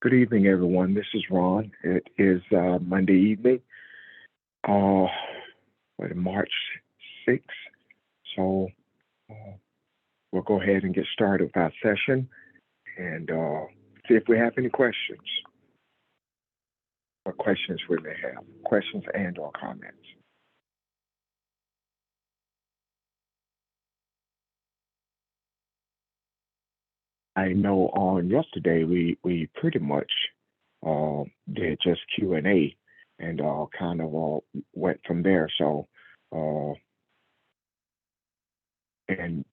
Good evening, everyone. This is Ron. It is Monday evening, uh, March 6th. So uh, we'll go ahead and get started with our session and see if we have any questions or questions we may have, questions and or comments. I know on yesterday we pretty much did just Q&A and kind of went from there. So uh, and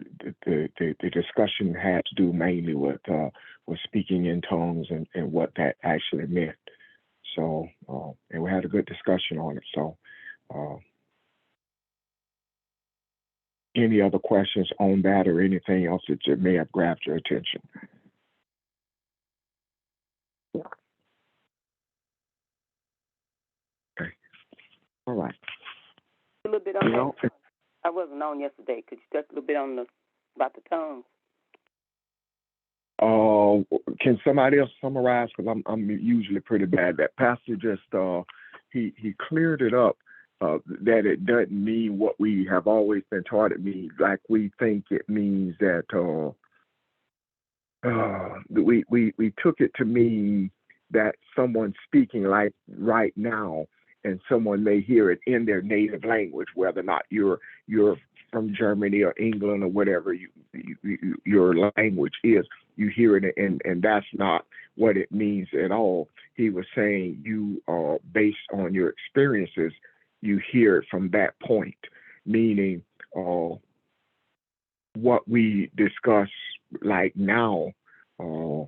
the discussion had to do mainly with speaking in tongues and what that actually meant. So and we had a good discussion on it. So uh, any other questions on that or anything else that may have grabbed your attention? Okay. All right. A little bit on You know, that. I wasn't on yesterday. Could you touch a little bit on about the tongues? can somebody else summarize? Because I'm usually pretty bad. That pastor just he cleared it up that it doesn't mean what we have always been taught it means. Like we think it means that we took it to mean that someone's speaking like right now, and someone may hear it in their native language, whether or not you're from Germany or England or whatever your language is. You hear it, and that's not what it means at all. He was saying you based on your experiences, you hear it from that point, meaning what we discuss like now, uh,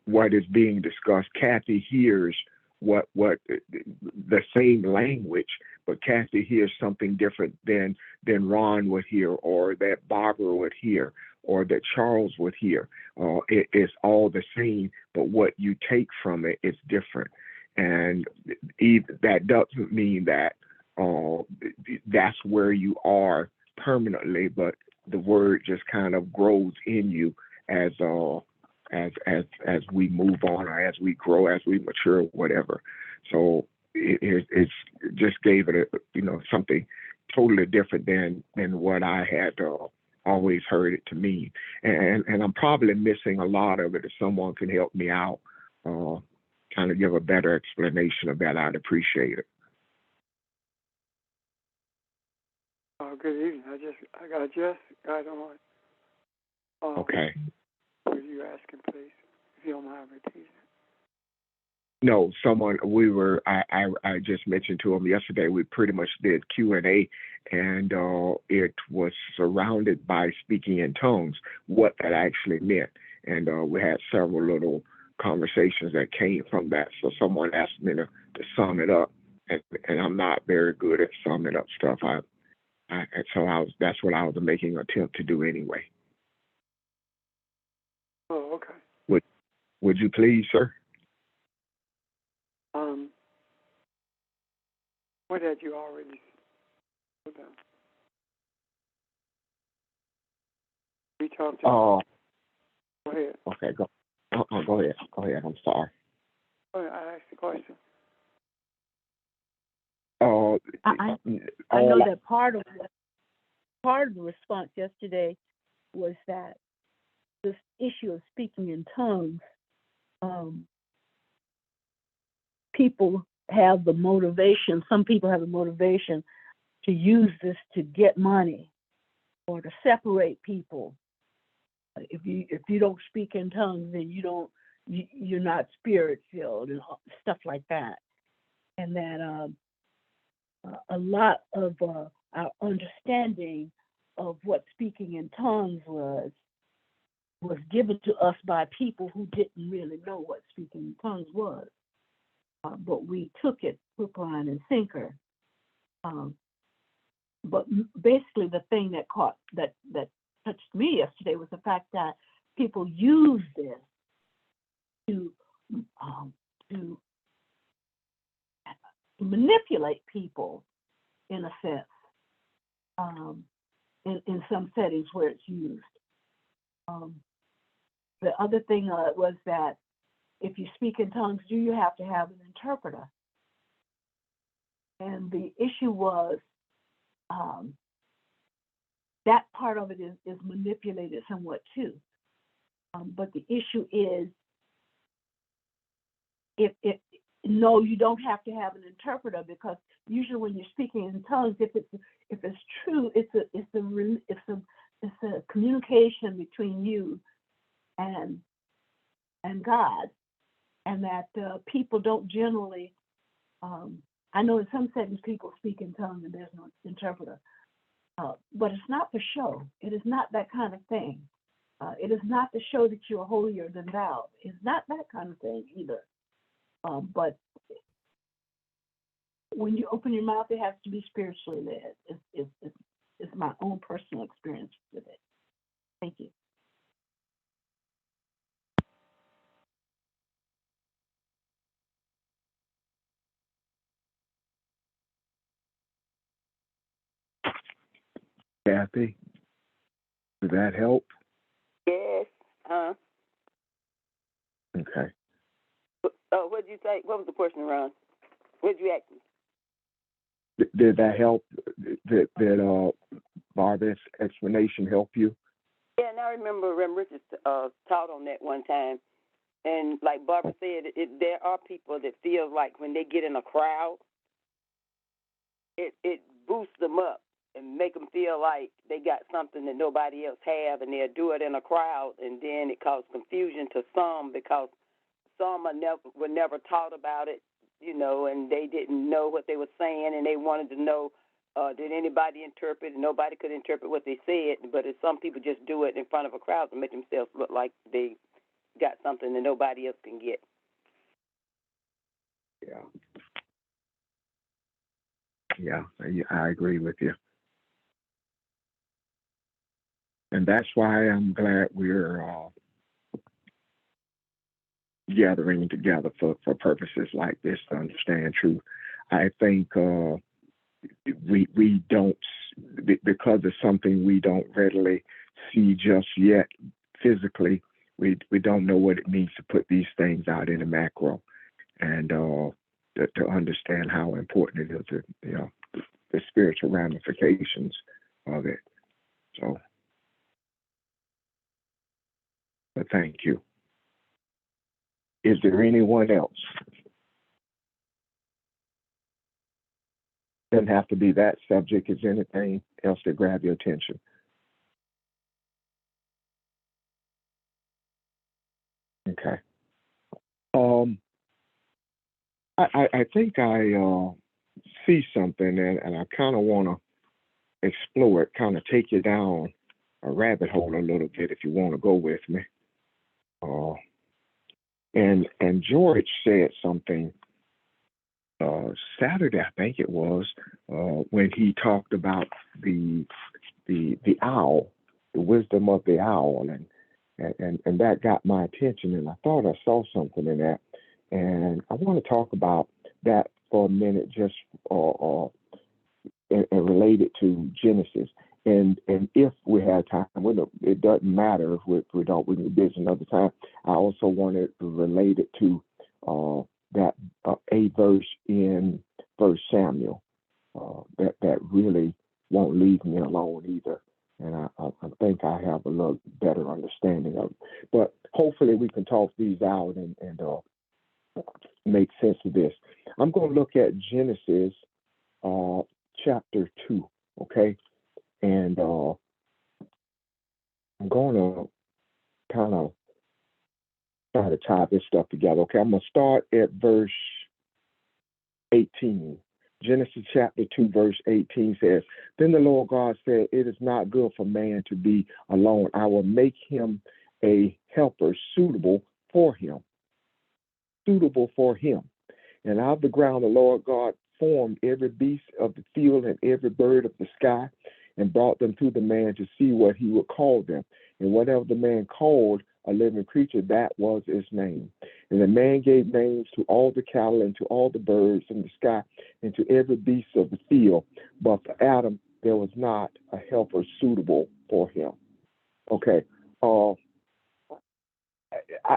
what is being discussed. Kathy hears what the same language, but Kathy hears something different than Ron would hear, or that Barbara would hear, or that Charles would hear. It's all the same, but what you take from it is different, and that doesn't mean that uh, that's where you are permanently, but the word just kind of grows in you as as we move on, or as we grow, as we mature, whatever. So it's just gave it something totally different than what I had always heard it to mean, and I'm probably missing a lot of it. If someone can help me out, uh, kind of give a better explanation of that, I'd appreciate it. Good evening. I got on. Okay. What are you asking, please? If you don't mind repeating. No, someone we were. I just mentioned to him yesterday. We pretty much did Q&A, and it was surrounded by speaking in tongues. What that actually meant, and we had several little conversations that came from that. So someone asked me to sum it up, and I'm not very good at summing up stuff. And so that's what I was making an attempt to do anyway. Oh, okay. Would you please, sir? What had you already done? We talked about. Go ahead. Okay, go. Go ahead. Go ahead. I'm sorry. Go ahead. I asked the question. I know that part of the response yesterday was that this issue of speaking in tongues, people have the motivation. Some people have the motivation to use this to get money or to separate people. If you don't speak in tongues, then you're not spirit filled and stuff like that. And that a lot of our understanding of what speaking in tongues was given to us by people who didn't really know what speaking in tongues was. But we took it hook, line, and sinker. But basically, the thing that touched me yesterday was the fact that people use this to manipulate people, in a sense, in some settings where it's used. The other thing was that if you speak in tongues, do you have to have an interpreter? And the issue was that part of it is manipulated somewhat too. But the issue is, no, you don't have to have an interpreter, because usually when you're speaking in tongues, if it's true, it's a communication between you and God, and that people don't generally. I know in some settings people speak in tongues and there's no interpreter, but it's not for show. It is not that kind of thing. It is not to show that you are holier than thou. It's not that kind of thing either. But when you open your mouth, it has to be spiritually led. It's my own personal experience with it. Thank you. Kathy, did that help? Yes. Okay. What did you say? What was the question, Ron? What did you ask me? Did that help? Did Barbara's explanation help you? Yeah, and I remember Rem Richards taught on that one time. And like Barbara said, there are people that feel like when they get in a crowd, it boosts them up and make them feel like they got something that nobody else have, and they'll do it in a crowd, and then it causes confusion to some, because some were never taught about it, and they didn't know what they were saying, and they wanted to know, did anybody interpret? And nobody could interpret what they said, but some people just do it in front of a crowd to make themselves look like they got something that nobody else can get. Yeah, I agree with you. And that's why I'm glad we're gathering together for purposes like this to understand truth. I think we don't, because it's something we don't readily see just yet physically, we don't know what it means to put these things out in the macro, and to understand how important it is, the spiritual ramifications of it. So, but thank you. Is there anyone else? Doesn't have to be that subject. Is there anything else that grab your attention? Okay. I think I see something, and I kind of want to explore it, kind of take you down a rabbit hole a little bit if you want to go with me. And George said something Saturday, I think it was, when he talked about the owl, the wisdom of the owl, and that got my attention, and I thought I saw something in that, and I want to talk about that for a minute, just and relate it to Genesis. And if we have time, it doesn't matter if we don't. We can be busy another time. I also wanted to relate it to that a verse in 1 Samuel that really won't leave me alone either. And I think I have a little better understanding of it. But hopefully we can talk these out and make sense of this. I'm going to look at Genesis chapter 2, okay? And I'm going to kind of try to tie this stuff together. Okay, I'm going to start at verse 18. Genesis chapter 2, verse 18 says, Then the Lord God said, It is not good for man to be alone. I will make him a helper suitable for him. Suitable for him. And out of the ground the Lord God formed every beast of the field and every bird of the sky, and brought them to the man to see what he would call them. And whatever the man called a living creature, that was its name. And the man gave names to all the cattle and to all the birds in the sky and to every beast of the field. But for Adam, there was not a helper suitable for him. Okay.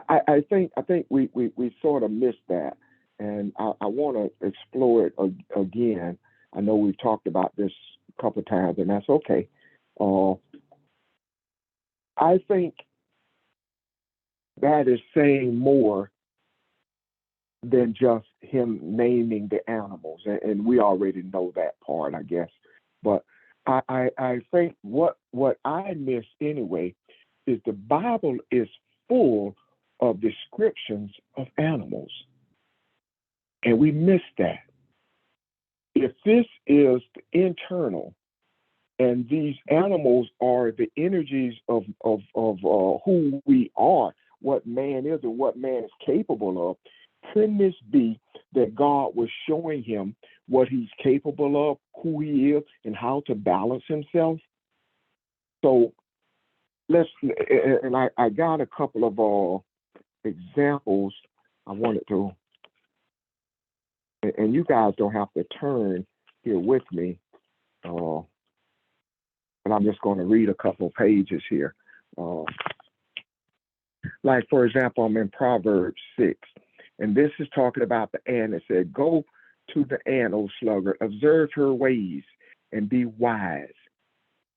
I think we sort of missed that, and I want to explore it again. I know we've talked about this a couple of times, and that's okay. Uh, I think that is saying more than just him naming the animals, and we already know that part, I guess. But I think what I miss anyway is the Bible is full of descriptions of animals, and we miss that. If this is internal, and these animals are the energies of who we are, what man is and what man is capable of, couldn't this be that God was showing him what he's capable of, who he is, and how to balance himself? So and I got a couple of examples I wanted to, and you guys don't have to turn here with me, but I'm just going to read a couple of pages here. Like, for example, I'm in Proverbs 6, and this is talking about the ant. It said, "Go to the ant, O sluggard, observe her ways, and be wise,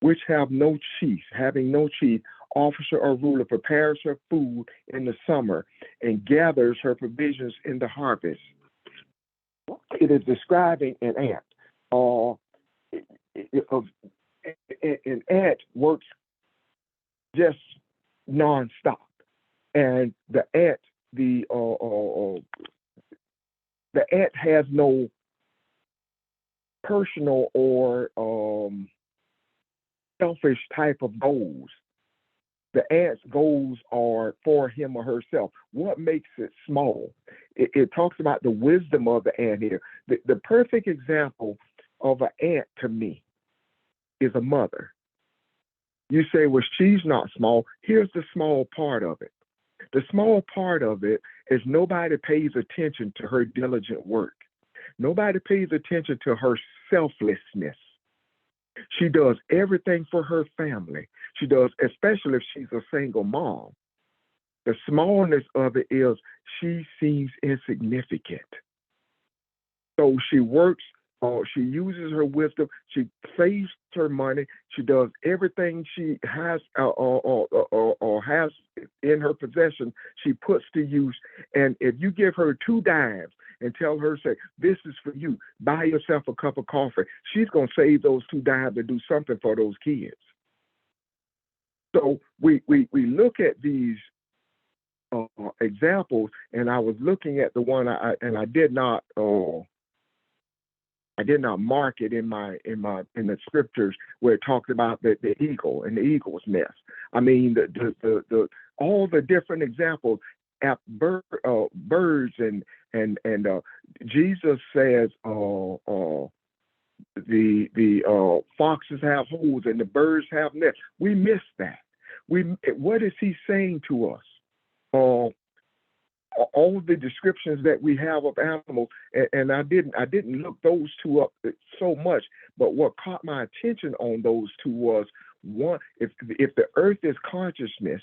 which have no chief, having no chief, officer or ruler, prepares her food in the summer, and gathers her provisions in the harvest." It is describing an ant. An ant works just nonstop, and the ant has no personal or selfish type of goals. The ant's goals are for him or herself. What makes it small? It talks about the wisdom of the ant here. The perfect example of an ant to me is a mother. You say, well, she's not small. Here's the small part of it. The small part of it is nobody pays attention to her diligent work. Nobody pays attention to her selflessness. She does everything for her family. She does, especially if she's a single mom. The smallness of it is she seems insignificant. So she works, she uses her wisdom, she saves her money, she does everything she has or has in her possession, she puts to use. And if you give her 2 dimes and tell her, say, this is for you, buy yourself a cup of coffee, she's going to save those 2 dimes and do something for those kids. So we look at these examples, and I was looking at the one I did not mark it in the scriptures where it talked about the eagle and the eagle's nest. I mean, the all the different examples at birds and Jesus says the foxes have holes and the birds have nests. We miss that. What is he saying to us? All the descriptions that we have of animals, and I didn't look those 2 up so much, but what caught my attention on those 2 was, one, if the earth is consciousness,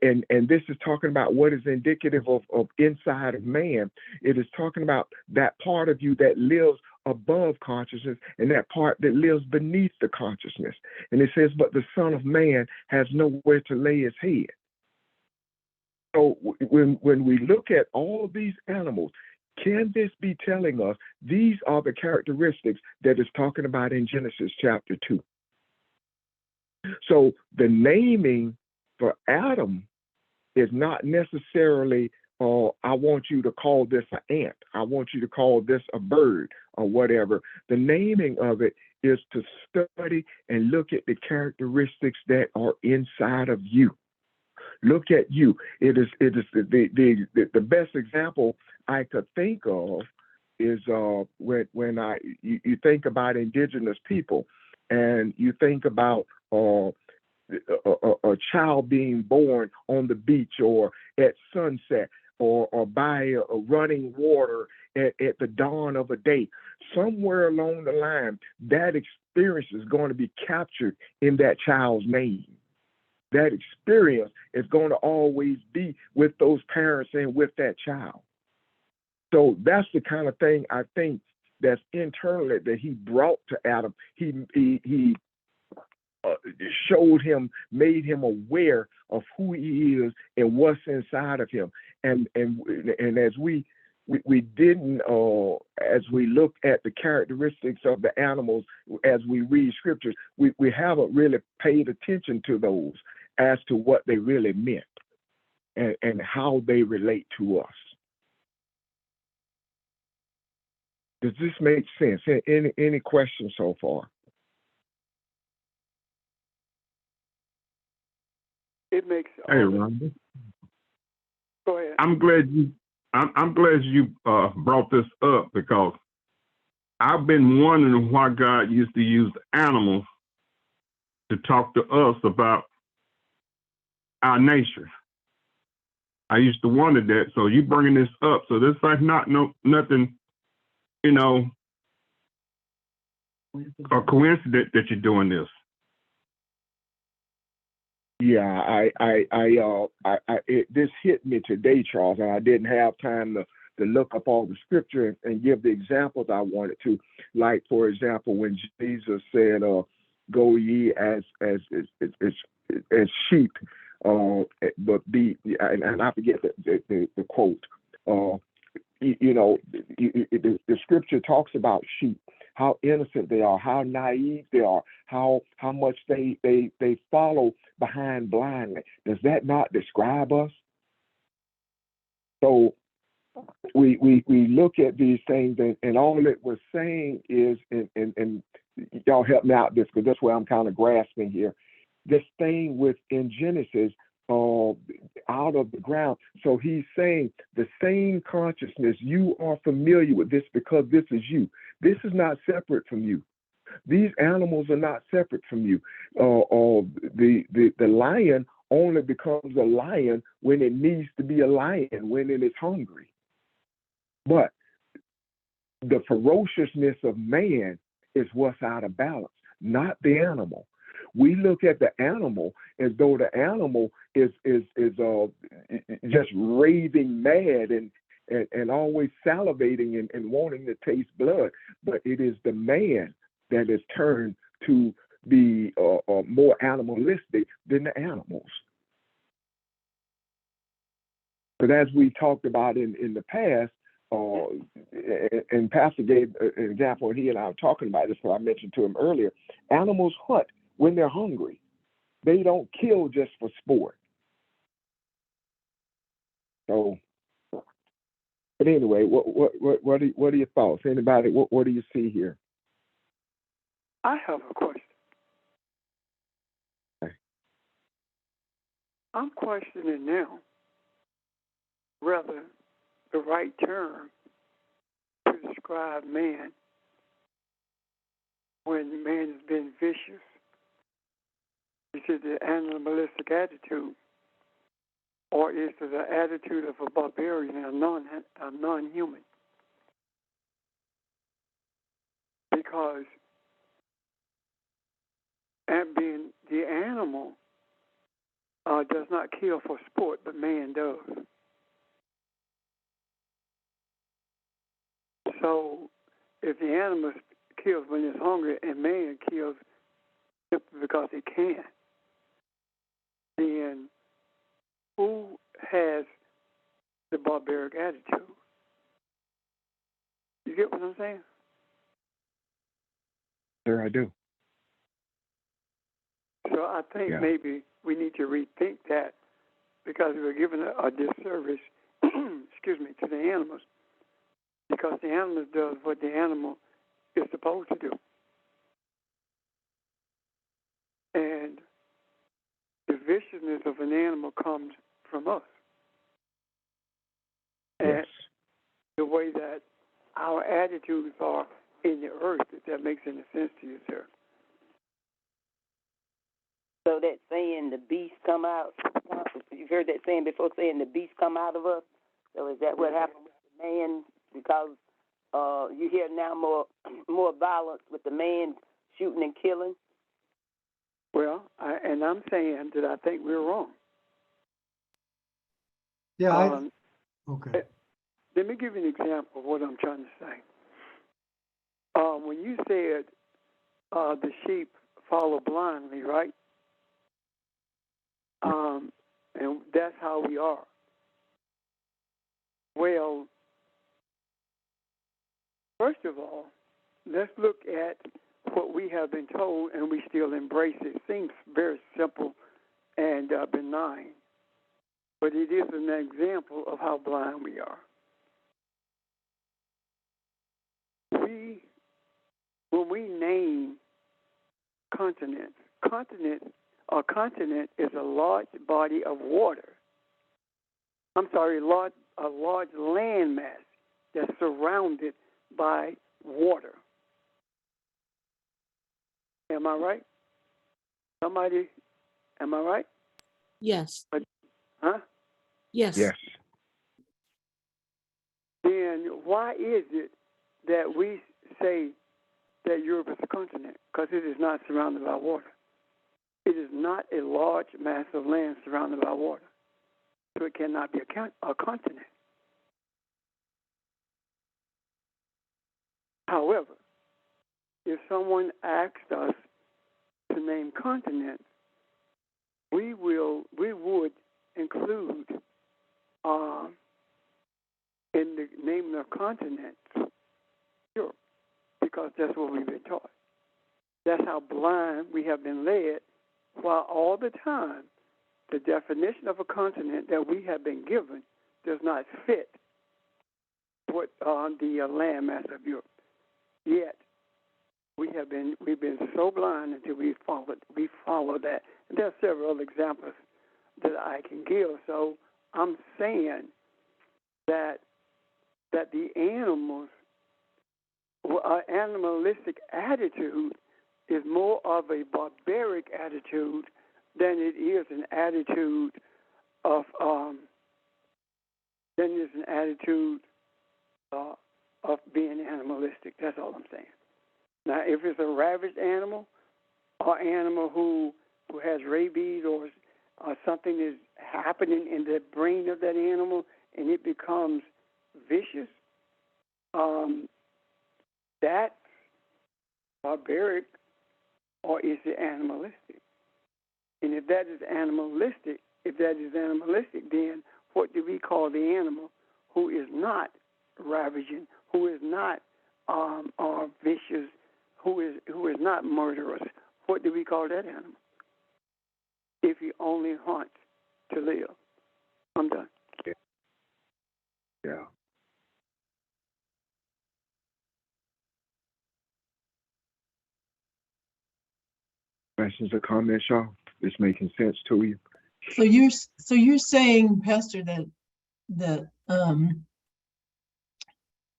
and this is talking about what is indicative of inside of man, it is talking about that part of you that lives above consciousness and that part that lives beneath the consciousness. And it says, but the Son of Man has nowhere to lay his head. So when we look at all of these animals, can this be telling us these are the characteristics that it's talking about in Genesis chapter 2? So the naming for Adam is not necessarily, I want you to call this an ant, I want you to call this a bird or whatever. The naming of it is to study and look at the characteristics that are inside of you. Look at you. It is the best example I could think of is when you think about indigenous people, and you think about a child being born on the beach or at sunset or by a running water at the dawn of a day. Somewhere along the line, that experience is going to be captured in that child's name. That experience is going to always be with those parents and with that child. So that's the kind of thing I think that's internally that he brought to Adam. He showed him, made him aware of who he is and what's inside of him. And as we didn't, as we look at the characteristics of the animals, as we read scriptures, we haven't really paid attention to those as to what they really meant and how they relate to us. Does this make sense? Any questions so far? It makes. Hey, Rhonda. Go ahead. I'm glad you brought this up, because I've been wondering why God used to use animals to talk to us about our nature. I used to wonder that. So you bringing this up. So this like nothing, a coincidence that you're doing this. Yeah, this hit me today, Charles, and I didn't have time to look up all the scripture and give the examples I wanted to. Like, for example, when Jesus said, "Go ye as sheep," but be, and I forget the quote. The scripture talks about sheep, how innocent they are, how naive they are, how much they follow behind blindly. Does that not describe us? So we look at these things, and all it was saying is, and y'all help me out this, because that's where I'm kind of grasping here. This thing within Genesis, out of the ground. So he's saying the same consciousness, you are familiar with this because this is you. This is not separate from you. These animals are not separate from you. The lion only becomes a lion when it needs to be a lion, when it is hungry. But the ferociousness of man is what's out of balance, not the animal. We look at the animal as though the animal is just raving mad and always salivating and wanting to taste blood. But it is the man that is turned to be more animalistic than the animals. But as we talked about in the past, and Pastor gave an example, and he and I were talking about this, so I mentioned to him earlier, animals hunt when they're hungry. They don't kill just for sport. So, but anyway, what are your thoughts? Anybody, what do you see here? I have a question. Okay. I'm questioning now whether the right term to describe man when man has been vicious. Is it the animalistic attitude, or is it the attitude of a barbarian, a non-human? Because being the animal does not kill for sport, but man does. So if the animal kills when it's hungry and man kills simply because he can, then who has the barbaric attitude? You get what I'm saying? Sure, I do. So I think maybe we need to rethink that, because we're giving a disservice, excuse me, to the animals, because the animal does what the animal is supposed to do. And the viciousness of an animal comes from us. And Yes. the way that our attitudes are in the earth, if that makes any sense to you, sir. So that saying, the beast come out, you've heard that saying before, saying the beast come out of us. So is that what happened with the man? Because you hear now more violence with the man shooting and killing? Well, and I'm saying that I think we're wrong. Yeah, okay. Let me give you an example of what I'm trying to say. When you said the sheep follow blindly, right? And that's how we are. Well, first of all, let's look at what we have been told, and we still embrace it. It seems very simple and benign, but it is an example of how blind we are. When we name continents, a continent is a large body of water. I'm sorry, a large landmass that's surrounded by water. Am I right? Somebody, am I right? Yes. Huh? Yes. Yes. Then why is it that we say that Europe is a continent? Because it is not surrounded by water. It is not a large mass of land surrounded by water. So it cannot be a continent. However, if someone asked us to name continents, we would include in the name of continents Europe, because that's what we've been taught. That's how blind we have been led, while all the time the definition of a continent that we have been given does not fit what the landmass of Europe. Yet we've been so blind until we follow that. And there are several other examples that I can give. So I'm saying that the animalistic attitude is more of a barbaric attitude than it is an attitude of being animalistic. That's all I'm saying. Now, if it's a ravaged animal, or animal who has rabies, or something is happening in the brain of that animal and it becomes vicious, that's barbaric, or is it animalistic? And if that is animalistic, then what do we call the animal who is not ravaging, who is not vicious, who is not murderous? What do we call that animal? If he only hunts to live. I'm done. Yeah. Questions or comments, y'all? This making sense to you? So you're saying, Pastor, that the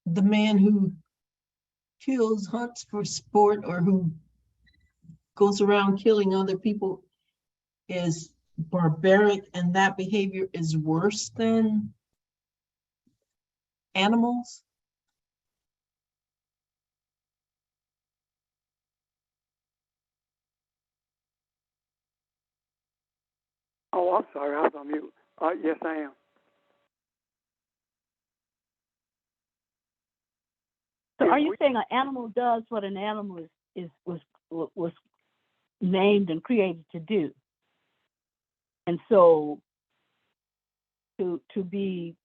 man who hunts for sport, or who goes around killing other people, is barbaric, and that behavior is worse than animals? Oh, I'm sorry, I was on mute. Yes, I am. So are you saying an animal does what an animal was named and created to do? And so to be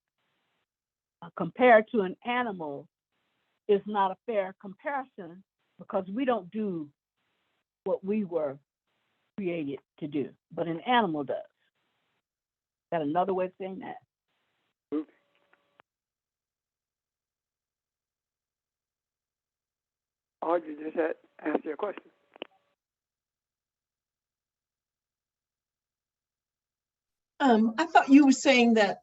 compared to an animal is not a fair comparison, because we don't do what we were created to do, but an animal does. Is that another way of saying that? Audrey just answer your question. I thought you were saying that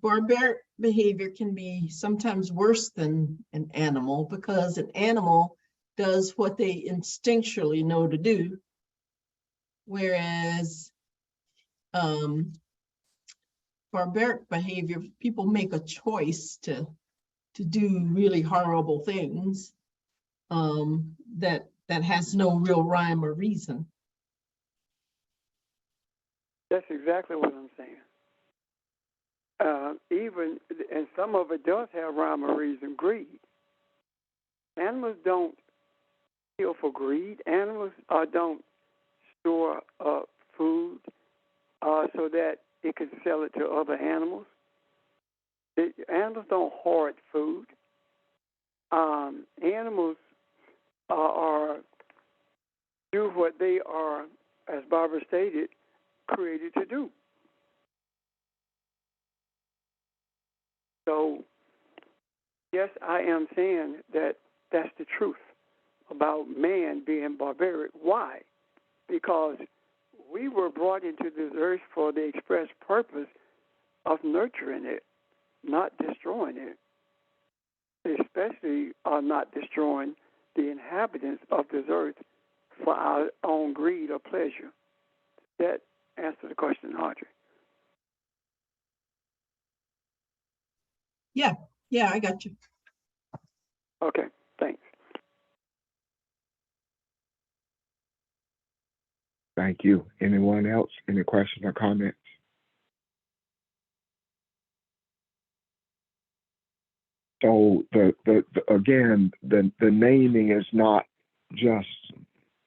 barbaric behavior can be sometimes worse than an animal, because an animal does what they instinctually know to do, whereas barbaric behavior, people make a choice to do really horrible things, that has no real rhyme or reason. That's exactly what I'm saying. Even, and some of it does have rhyme or reason, greed. Animals don't kill for greed. Animals don't store up food so that it can sell it to other animals. Animals don't hoard food. Animals are do what they are, as Barbara stated, created to do. So, yes, I am saying that that's the truth about man being barbaric. Why? Because we were brought into this earth for the express purpose of nurturing it, not destroying it, especially not destroying the inhabitants of this earth for our own greed or pleasure. That answers the question, Audrey. Yeah, I got you. Okay, thanks. Thank you. Anyone else? Any questions or comments? So again, the naming is not just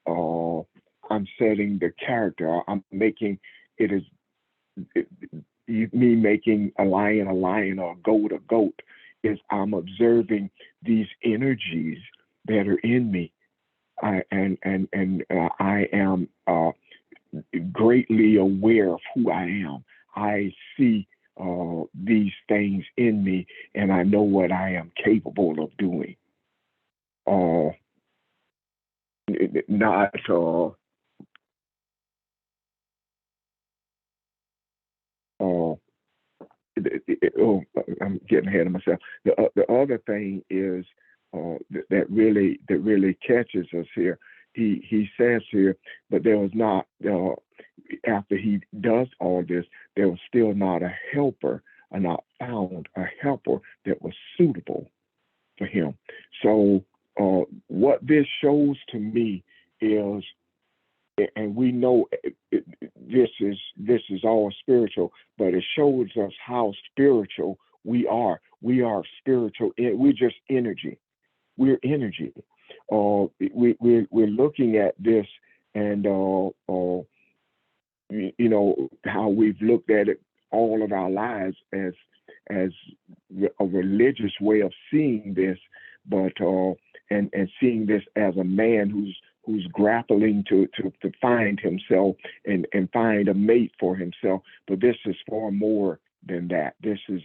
I'm setting the character. I'm making it is me making a lion or a goat. Is I'm observing these energies that are in me, I am greatly aware of who I am. I see these things in me, and I know what I am capable of doing. Not I'm getting ahead of myself. The other thing is that really catches us here. He says here, but there was not after he does all this, there was still not a helper, or not found a helper that was suitable for him. So what this shows to me is, and we know this is all spiritual, but it shows us how spiritual we are. We are spiritual. We're just energy. We're energy. We're looking at this, and you know how we've looked at it all of our lives as a religious way of seeing this, but and seeing this as a man who's grappling to find himself and find a mate for himself. But this is far more than that. This is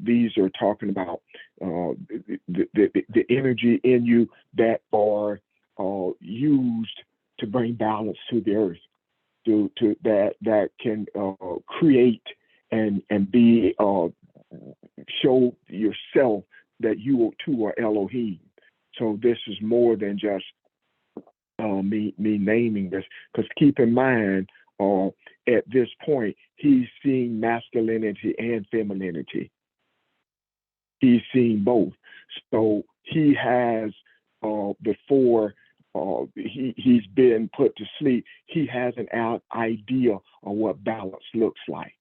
these are talking about the energy in you that are used to bring balance to the earth, to that can create and be show yourself that you too are Elohim. So this is more than just me naming this, because keep in mind, at this point, he's seeing masculinity and femininity. He's seeing both. So he has, before he's been put to sleep, he has an idea of what balance looks like.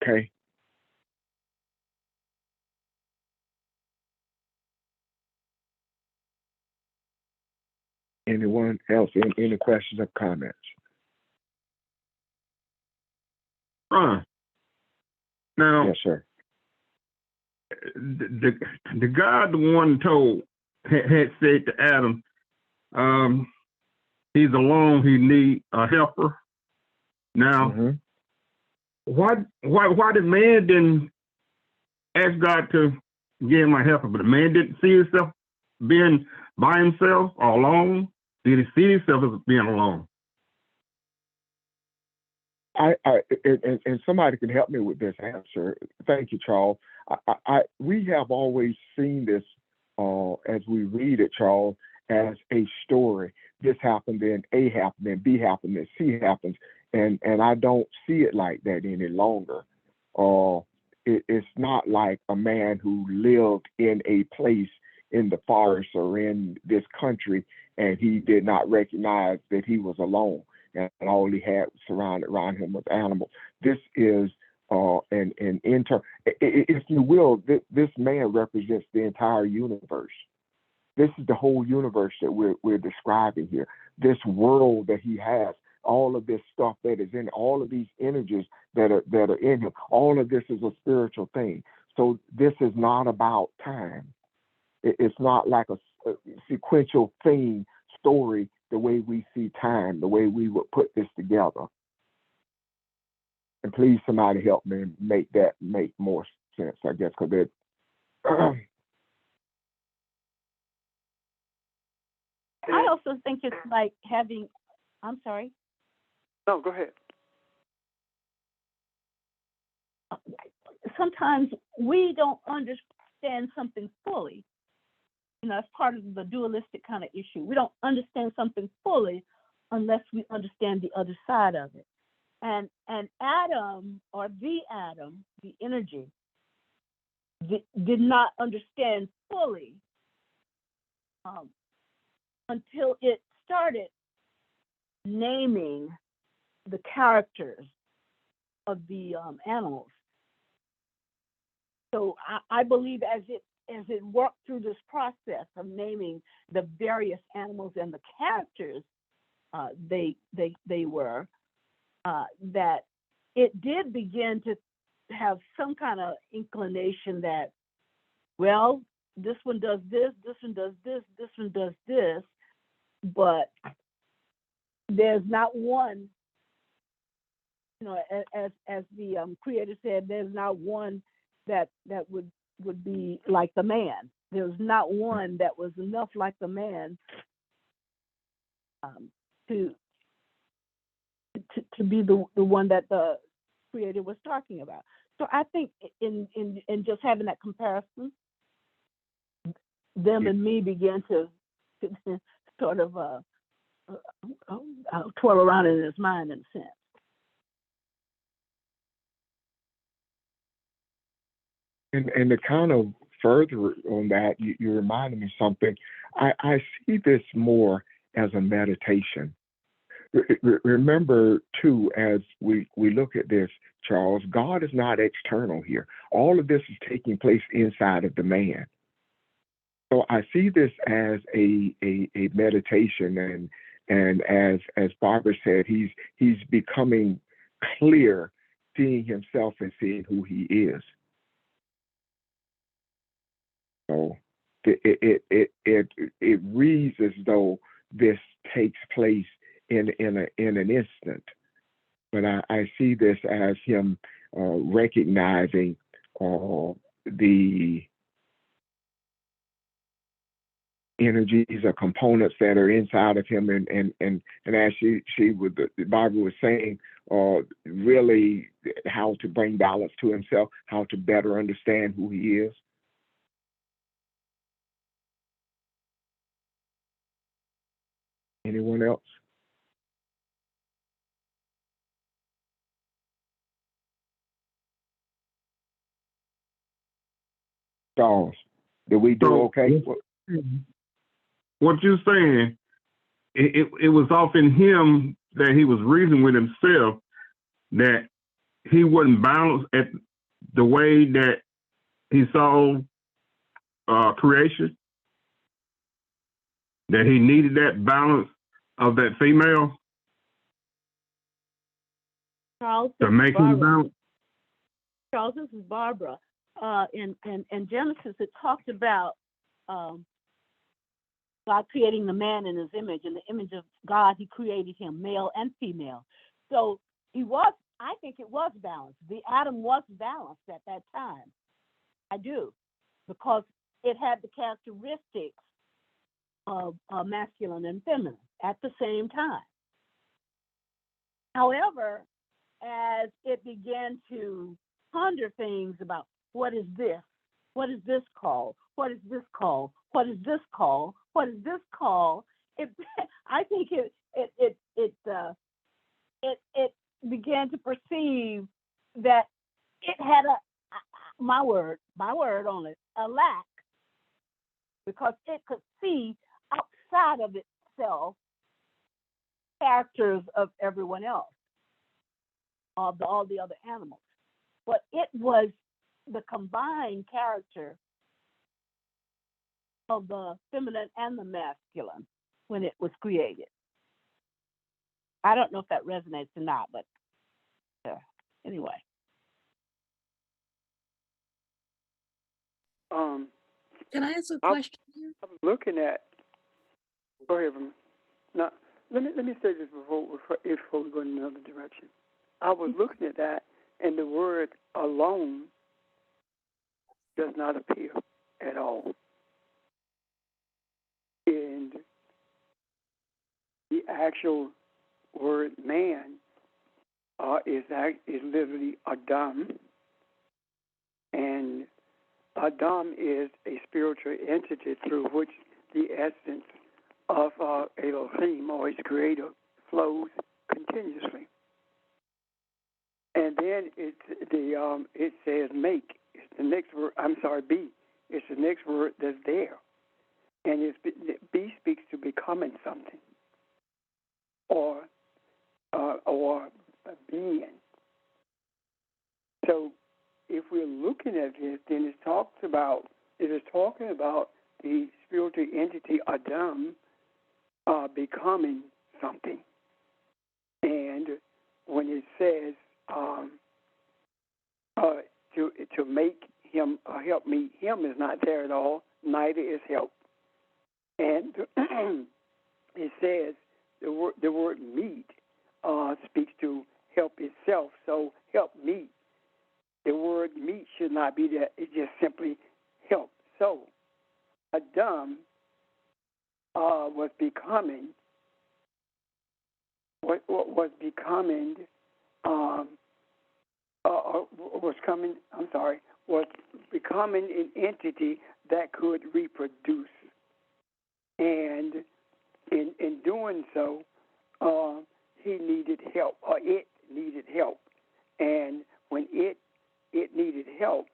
Okay? Anyone else? Any questions or comments? Ron, now, Yes, sir. the God, the one told, had said to Adam, he's alone, he need a helper. Now, why did man didn't ask God to give him a helper, but the man didn't see himself being by himself or alone? Did he see himself as being alone? And somebody can help me with this answer. Thank you, Charles. We have always seen this as we read it, Charles, as a story. This happened, then A happened, then B happened, then C happens, and I don't see it like that any longer. it's not like a man who lived in a place in the forest or in this country and he did not recognize that he was alone and all he had surrounded around him was animals. This is an if you will, this man represents the entire universe. This is the whole universe that we're describing here. This world that he has, all of this stuff that is in, all of these energies that are in him, all of this is a spiritual thing. So this is not about time. It's not like a sequential story the way we see time, the way we would put this together. And please, somebody help me make that make more sense, I guess, because it. I also think it's like having, I'm sorry. No, go ahead. Sometimes we don't understand something fully. You know, that's part of the dualistic kind of issue. We don't understand something fully unless we understand the other side of it. And Adam, or the Adam, the energy, did not understand fully until it started naming the characters of the animals. So I believe as it worked through this process of naming the various animals and the characters they were, that it did begin to have some kind of inclination that, well, this one does this one does this one does this, but there's not one, you know, as the creator said, there's not one that would be like the man. There's not one that was enough like the man to be the one that the creator was talking about. So I think in just having that comparison, them and me began to sort of twirl around in his mind in a sense. And to kind of further on that, you reminded me something. I see this more as a meditation. Remember, too, as we look at this, Charles, God is not external here. All of this is taking place inside of the man. So I see this as a meditation, and as Barbara said, he's becoming clear, seeing himself and seeing who he is. So it reads as though this takes place in an instant, but I see this as him recognizing the energies or components that are inside of him, and as the Bible was saying, really how to bring balance to himself, how to better understand who he is. Anyone else? Charles, did we do okay? What you're saying, it was off in him that he was reasoning with himself that he wasn't balanced at the way that he saw creation, that he needed that balance of that female Charles, to make him balance. Charles, this is Barbara. In Genesis, it talked about God creating the man in his image. In the image of God, he created him, male and female. So I think it was balanced. The Adam was balanced at that time. I do, because it had the characteristics of masculine and feminine at the same time. However, as it began to ponder things about what is this? What is this called? What is this called? What is this called? What is this called? I think it began to perceive that it had my word only, a lack, because it could see outside of itself characters of everyone else, of all the other animals. But it was the combined character of the feminine and the masculine when it was created. I don't know if that resonates or not, but anyway. Can I ask a question here? I'm looking at. Go ahead. Now, let me say this before we go in another direction. I was looking at that, and the word alone does not appear at all. And the actual word man is literally Adam, and Adam is a spiritual entity through which the essence of Elohim, or his creator, flows continuously. And then it says make. It's the next word. I'm sorry, be. It's the next word that's there, and be speaks to becoming something, or being. So, if we're looking at this, then it is talking about the spiritual entity Adam becoming something. And when it says to make him help me, him is not there at all. Neither is help. And it says the word meet speaks to help itself. So help meet. The word meet should not be there. It's just simply help. So Adam was becoming an entity that could reproduce, and in doing so, he needed help, or it needed help, and when it needed help,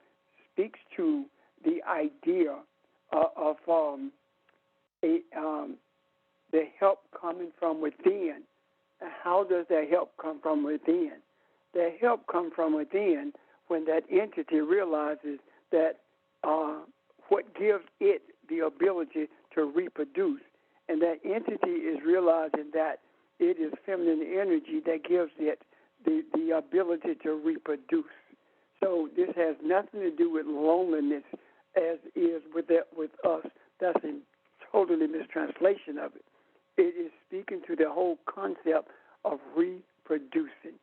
speaks to the idea of the help coming from within. How does that help come from within? The help comes from within when that entity realizes that what gives it the ability to reproduce, and that entity is realizing that it is feminine energy that gives it the ability to reproduce. So this has nothing to do with loneliness, as is with us. That's a totally mistranslation of it. It is speaking to the whole concept of reproducing.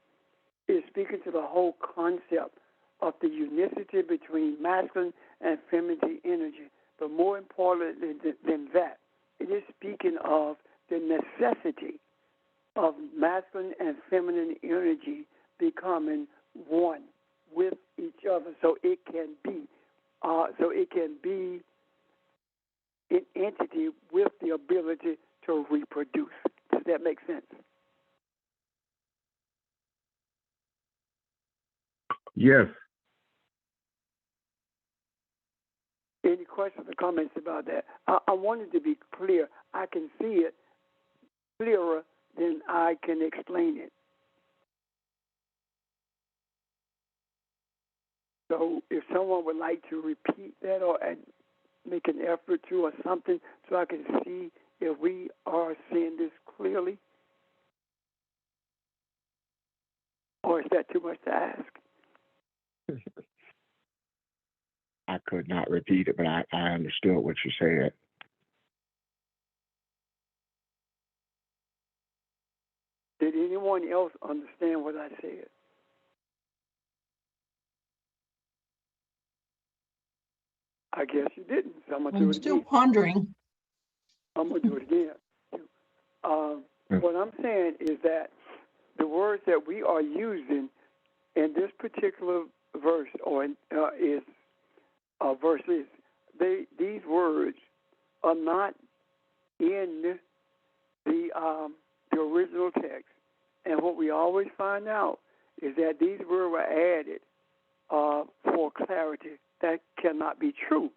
It is speaking to the whole concept of the unicity between masculine and feminine energy. But more importantly than that, it is speaking of the necessity of masculine and feminine energy becoming one with each other, so it can be an entity with the ability to reproduce. Does that make sense? Yes. Any questions or comments about that? I wanted to be clear. I can see it clearer than I can explain it. So if someone would like to repeat that or make an effort to or something so I can see if we are seeing this clearly, or is that too much to ask? I could not repeat it, but I understood what you said. Did anyone else understand what I said? I guess you didn't, so I'm going to do it again. I'm still pondering. I'm going to do it again. What I'm saying is that the words that we are using in this particular verse, these words are not in the original text. And what we always find out is that these words were added for clarity that cannot be true.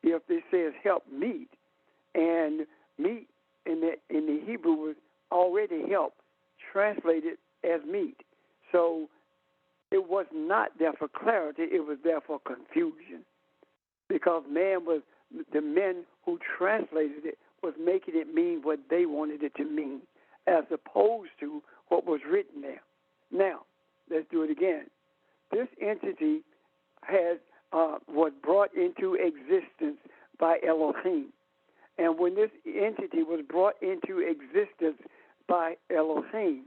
If it says help meet, and meet in the Hebrew was already help, translated as meet. So it was not there for clarity, it was there for confusion. Because the men who translated it was making it mean what they wanted it to mean, as opposed to what was written there. Now, let's do it again. This entity was brought into existence by Elohim. And when this entity was brought into existence by Elohim,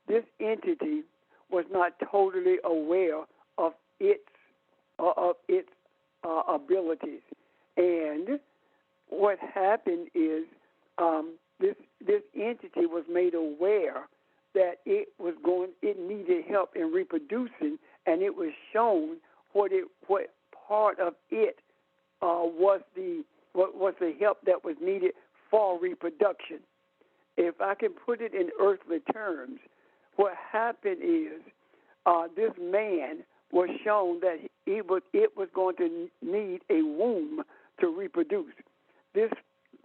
this entity was not totally aware of its abilities. And what happened is this entity was made aware that it needed help in reproducing, and it was shown what part of it was the help that was needed for reproduction. If I can put it in earthly terms, what happened is this man was shown that it was going to need a womb to reproduce. This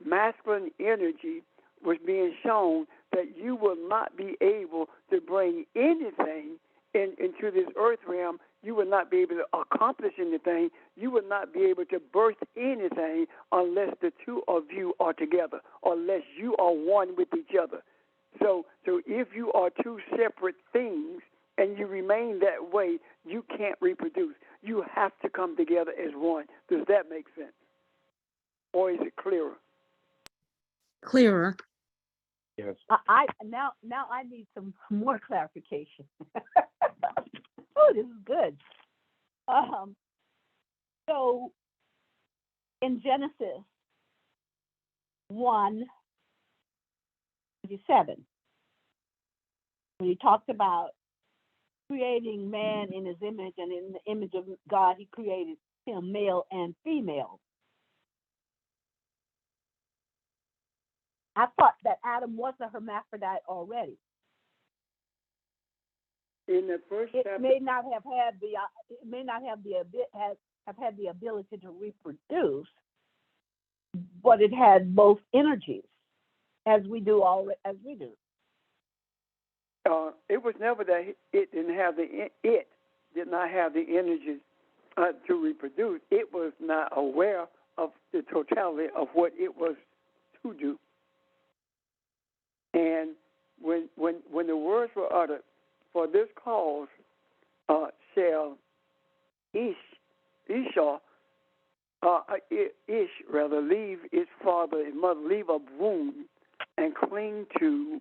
masculine energy was being shown that you will not be able to bring anything into this earth realm. You will not be able to accomplish anything. You will not be able to birth anything unless the two of you are together, unless you are one with each other. So if you are two separate things and you remain that way, you can't reproduce. You have to come together as one. Does that make sense? Or is it clearer? Clearer. Yes. Now I need some more clarification. Oh, this is good. So in Genesis 1:27, when he talked about creating man in his image, and in the image of God he created him, male and female. I thought that Adam was a hermaphrodite already. In the first chapter, It may not have had the ability to reproduce, but it had both energies, as we do. It was never that it did not have the energy to reproduce. It was not aware of the totality of what it was to do. And when the words were uttered, for this cause shall Esau leave its father and mother, leave a womb, and cling to,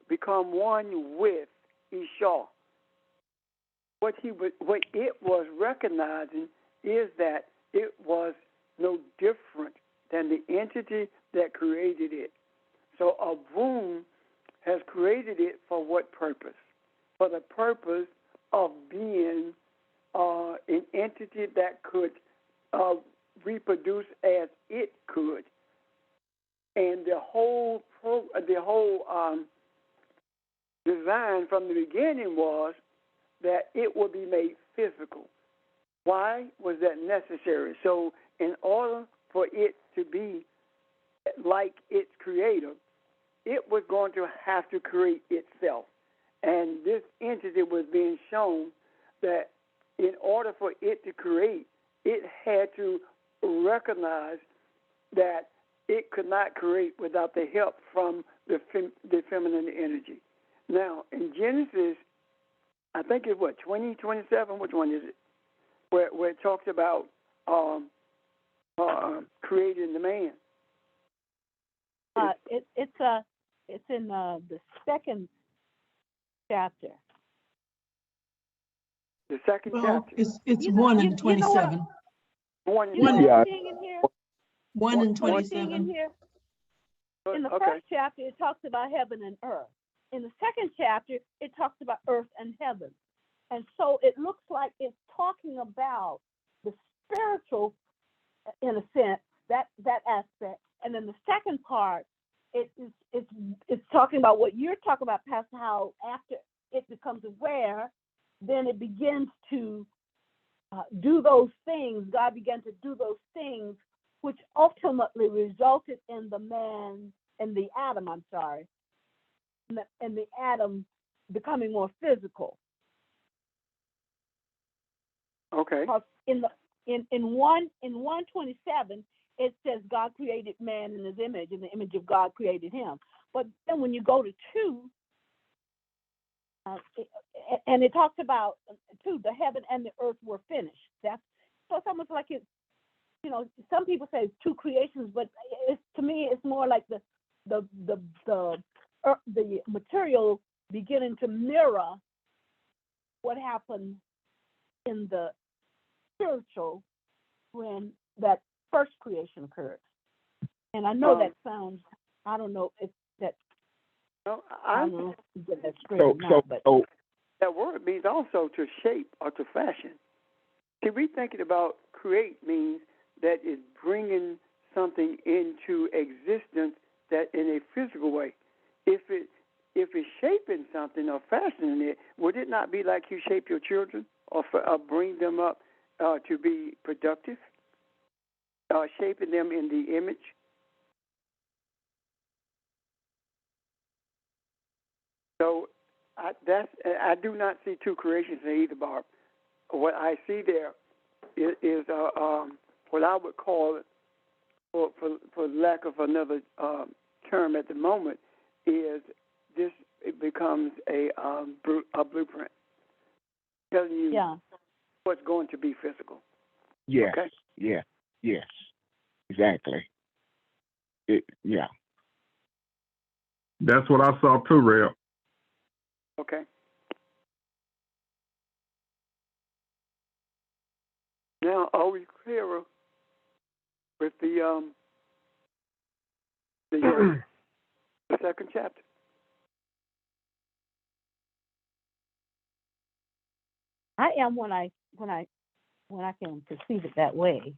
become one with Esau. What it was recognizing is that it was no different than the entity that created it. So a womb has created it for what purpose? For the purpose of being an entity that could reproduce as it could. And the whole design from the beginning was that it would be made physical. Why was that necessary? So in order for it to be like its creator, it was going to have to create itself. And this entity was being shown that in order for it to create, it had to recognize that it could not create without the help from the feminine energy. Now, in Genesis, I think it's 20:27, which one is it? Where it talks about creating the man. It's in the second chapter. The second chapter. It's 1:27. 1 You know Yeah. what I'm seeing in here? 1:27. In here? In the Okay. first chapter, it talks about heaven and earth. In the second chapter, it talks about earth and heaven. And so it looks like it's talking about the spiritual, in a sense, that aspect. And then the second part, it's talking about what you're talking about, Pastor, how after it becomes aware, then it begins to do those things. God began to do those things, which ultimately resulted in the man and the Adam. I'm sorry, and the Adam becoming more physical. Okay. Because in 127 it says God created man in His image, in the image of God created him. But then when you go to 2, and it talks about 2, the heaven and the earth were finished. That's so it's almost like it's, some people say it's 2 creations, but to me it's more like the material beginning to mirror what happened in the spiritual when that first creation occurred. And I know that sounds, I don't know if that, No, I don't know if you get that straight or not, but that word means also to shape or to fashion. See, we thinking about create means that is bringing something into existence that in a physical way. If it's shaping something or fashioning it, would it not be like you shape your children or bring them up to be productive, shaping them in the image? So I do not see 2 creations there either, Barb. What I see there is what I would call it, for lack of another term at the moment, is this. It becomes a blueprint telling you what's going to be physical. Yes. Okay? Yeah. Yes. Exactly. Yeah. That's what I saw too, Reb. Okay. Now, are we clearer with the second chapter? I am when I can perceive it that way.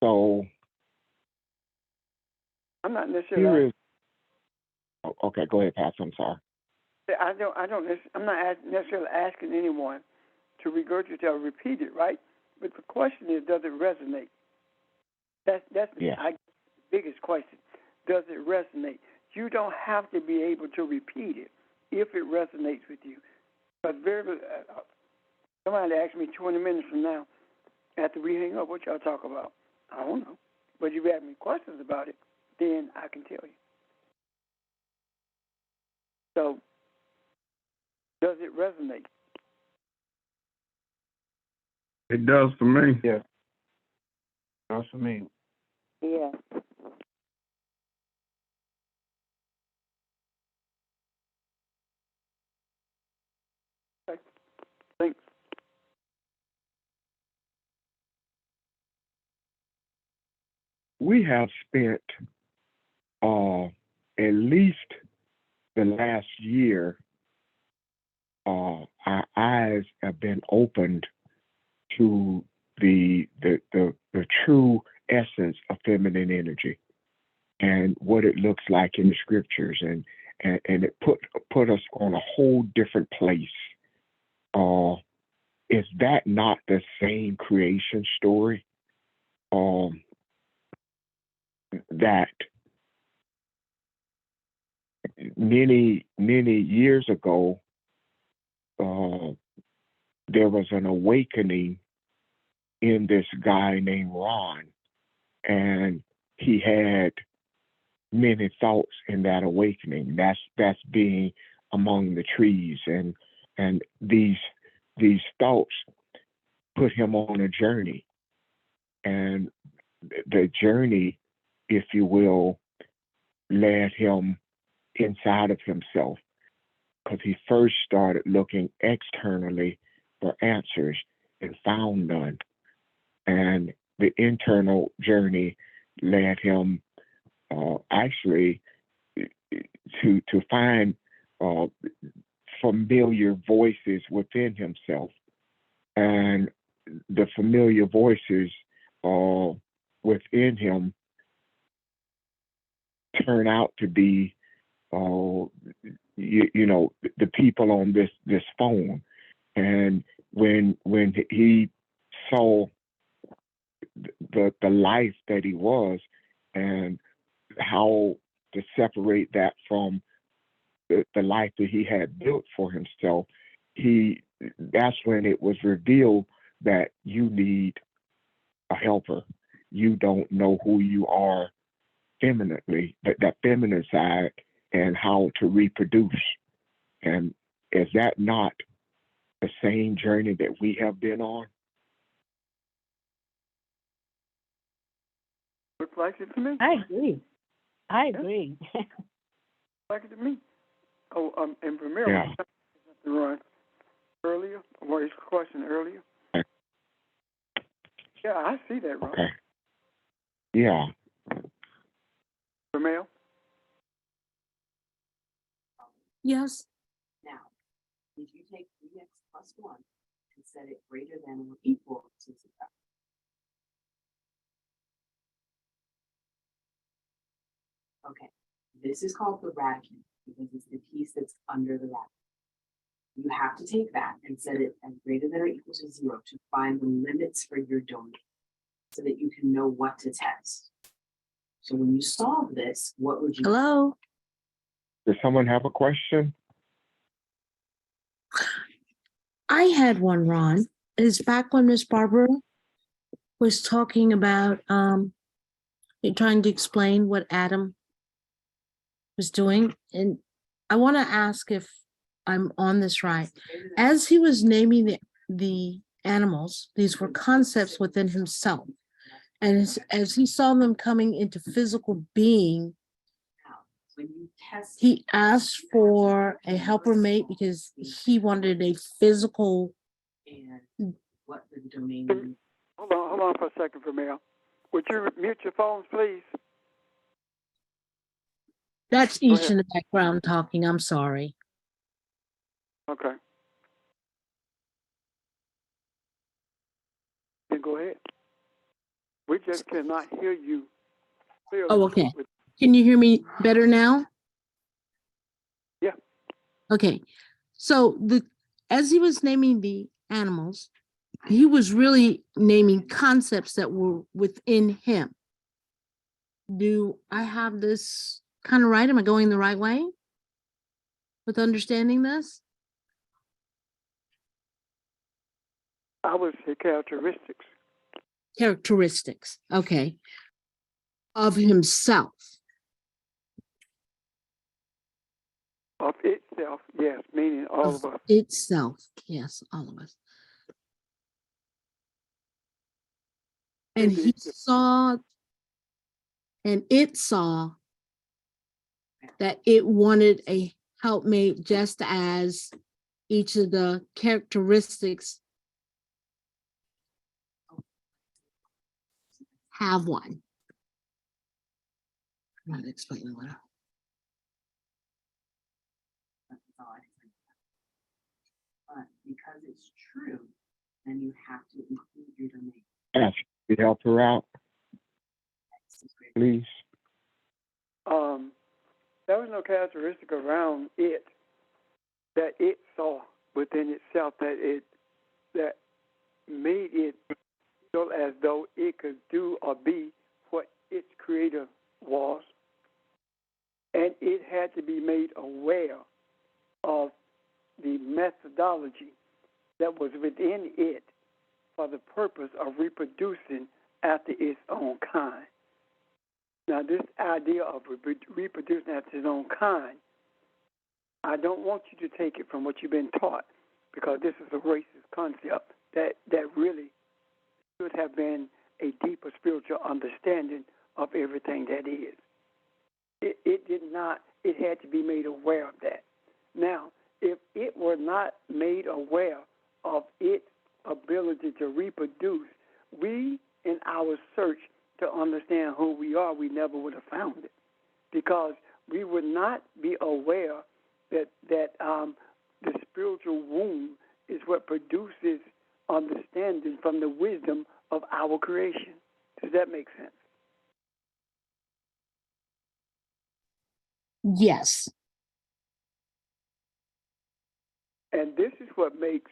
So I'm not necessarily. Okay, go ahead, Pastor. I'm sorry. I'm not necessarily asking anyone to regurgitate or repeat it, right? But the question is, does it resonate? That's the biggest question. Does it resonate? You don't have to be able to repeat it if it resonates with you. But somebody asked me 20 minutes from now, after we hang up, what y'all talk about? I don't know. But if you ask me questions about it, then I can tell you. So, does it resonate? It does for me. Yeah. Does for me. Yeah. Okay. Thanks. We have spent at least the last year, our eyes have been opened to the true essence of feminine energy and what it looks like in the scriptures, and it put us on a whole different place. Is that not the same creation story? That many years ago, there was an awakening in this guy named Ron, and he had many thoughts in that awakening. That's being among the trees, and these thoughts put him on a journey, and the journey, if you will, led him inside of himself, because he first started looking externally for answers and found none. And the internal journey led him actually to find familiar voices within himself. And the familiar voices within him turn out to be uh, you know, the people on this phone. And when he saw the life that he was, and how to separate that from the life that he had built for himself, he that's when it was revealed that you need a helper. You don't know who you are femininely, that feminine side, and how to reproduce. And is that not the same journey that we have been on? Looks like it to me. I agree. I agree. Like it to me. Oh, and Vermeer Yeah. was saying something, Ron, earlier, or his question earlier. Okay. Yeah, I see that, Ron. Okay. Yeah. Vermeer? Yes. Now, if you take 3x plus 1 and set it greater than or equal to 0. Okay, this is called the radicand because it's the piece that's under the radicand. You have to take that and set it as greater than or equal to 0 to find the limits for your domain so that you can know what to test. So when you solve this, what would you do? Hello? Does someone have a question? I had one, Ron. It's back when Miss Barbara was talking about trying to explain what Adam was doing. And I want to ask if I'm on this right. As he was naming the animals, these were concepts within himself. And as he saw them coming into physical being, When you test he asked for a helper mate because he wanted a physical. and what the domain. Hold on for a second, Vermeer. Would you mute your phones, please? That's Go each ahead. in the background talking. I'm sorry. Okay. Then go ahead. We just cannot hear you clearly. Oh, okay. Can you hear me better now? Yeah. Okay. So as he was naming the animals, he was really naming concepts that were within him. Do I have this kind of right? Am I going the right way with understanding this? I would say characteristics. Characteristics, okay, of himself. Of itself, yes, meaning all of us. Itself, yes, all of us. And he saw, and it saw that it wanted a helpmate just as each of the characteristics have one. I'm not explaining what. But because it's true, then you have to include your domain. Ask you to help her out, please. There was no characteristic around it that it saw within itself that made it feel as though it could do or be what its creator was. And it had to be made aware of the methodology that was within it for the purpose of reproducing after its own kind. Now, this idea of reproducing after its own kind, I don't want you to take it from what you've been taught, because this is a racist concept that really should have been a deeper spiritual understanding of everything that is. It did not, it had to be made aware of that. Now, if it were not made aware of its ability to reproduce, we, in our search to understand who we are, we never would have found it, because we would not be aware that the spiritual womb is what produces understanding from the wisdom of our creation. Does that make sense? Yes, And this is what makes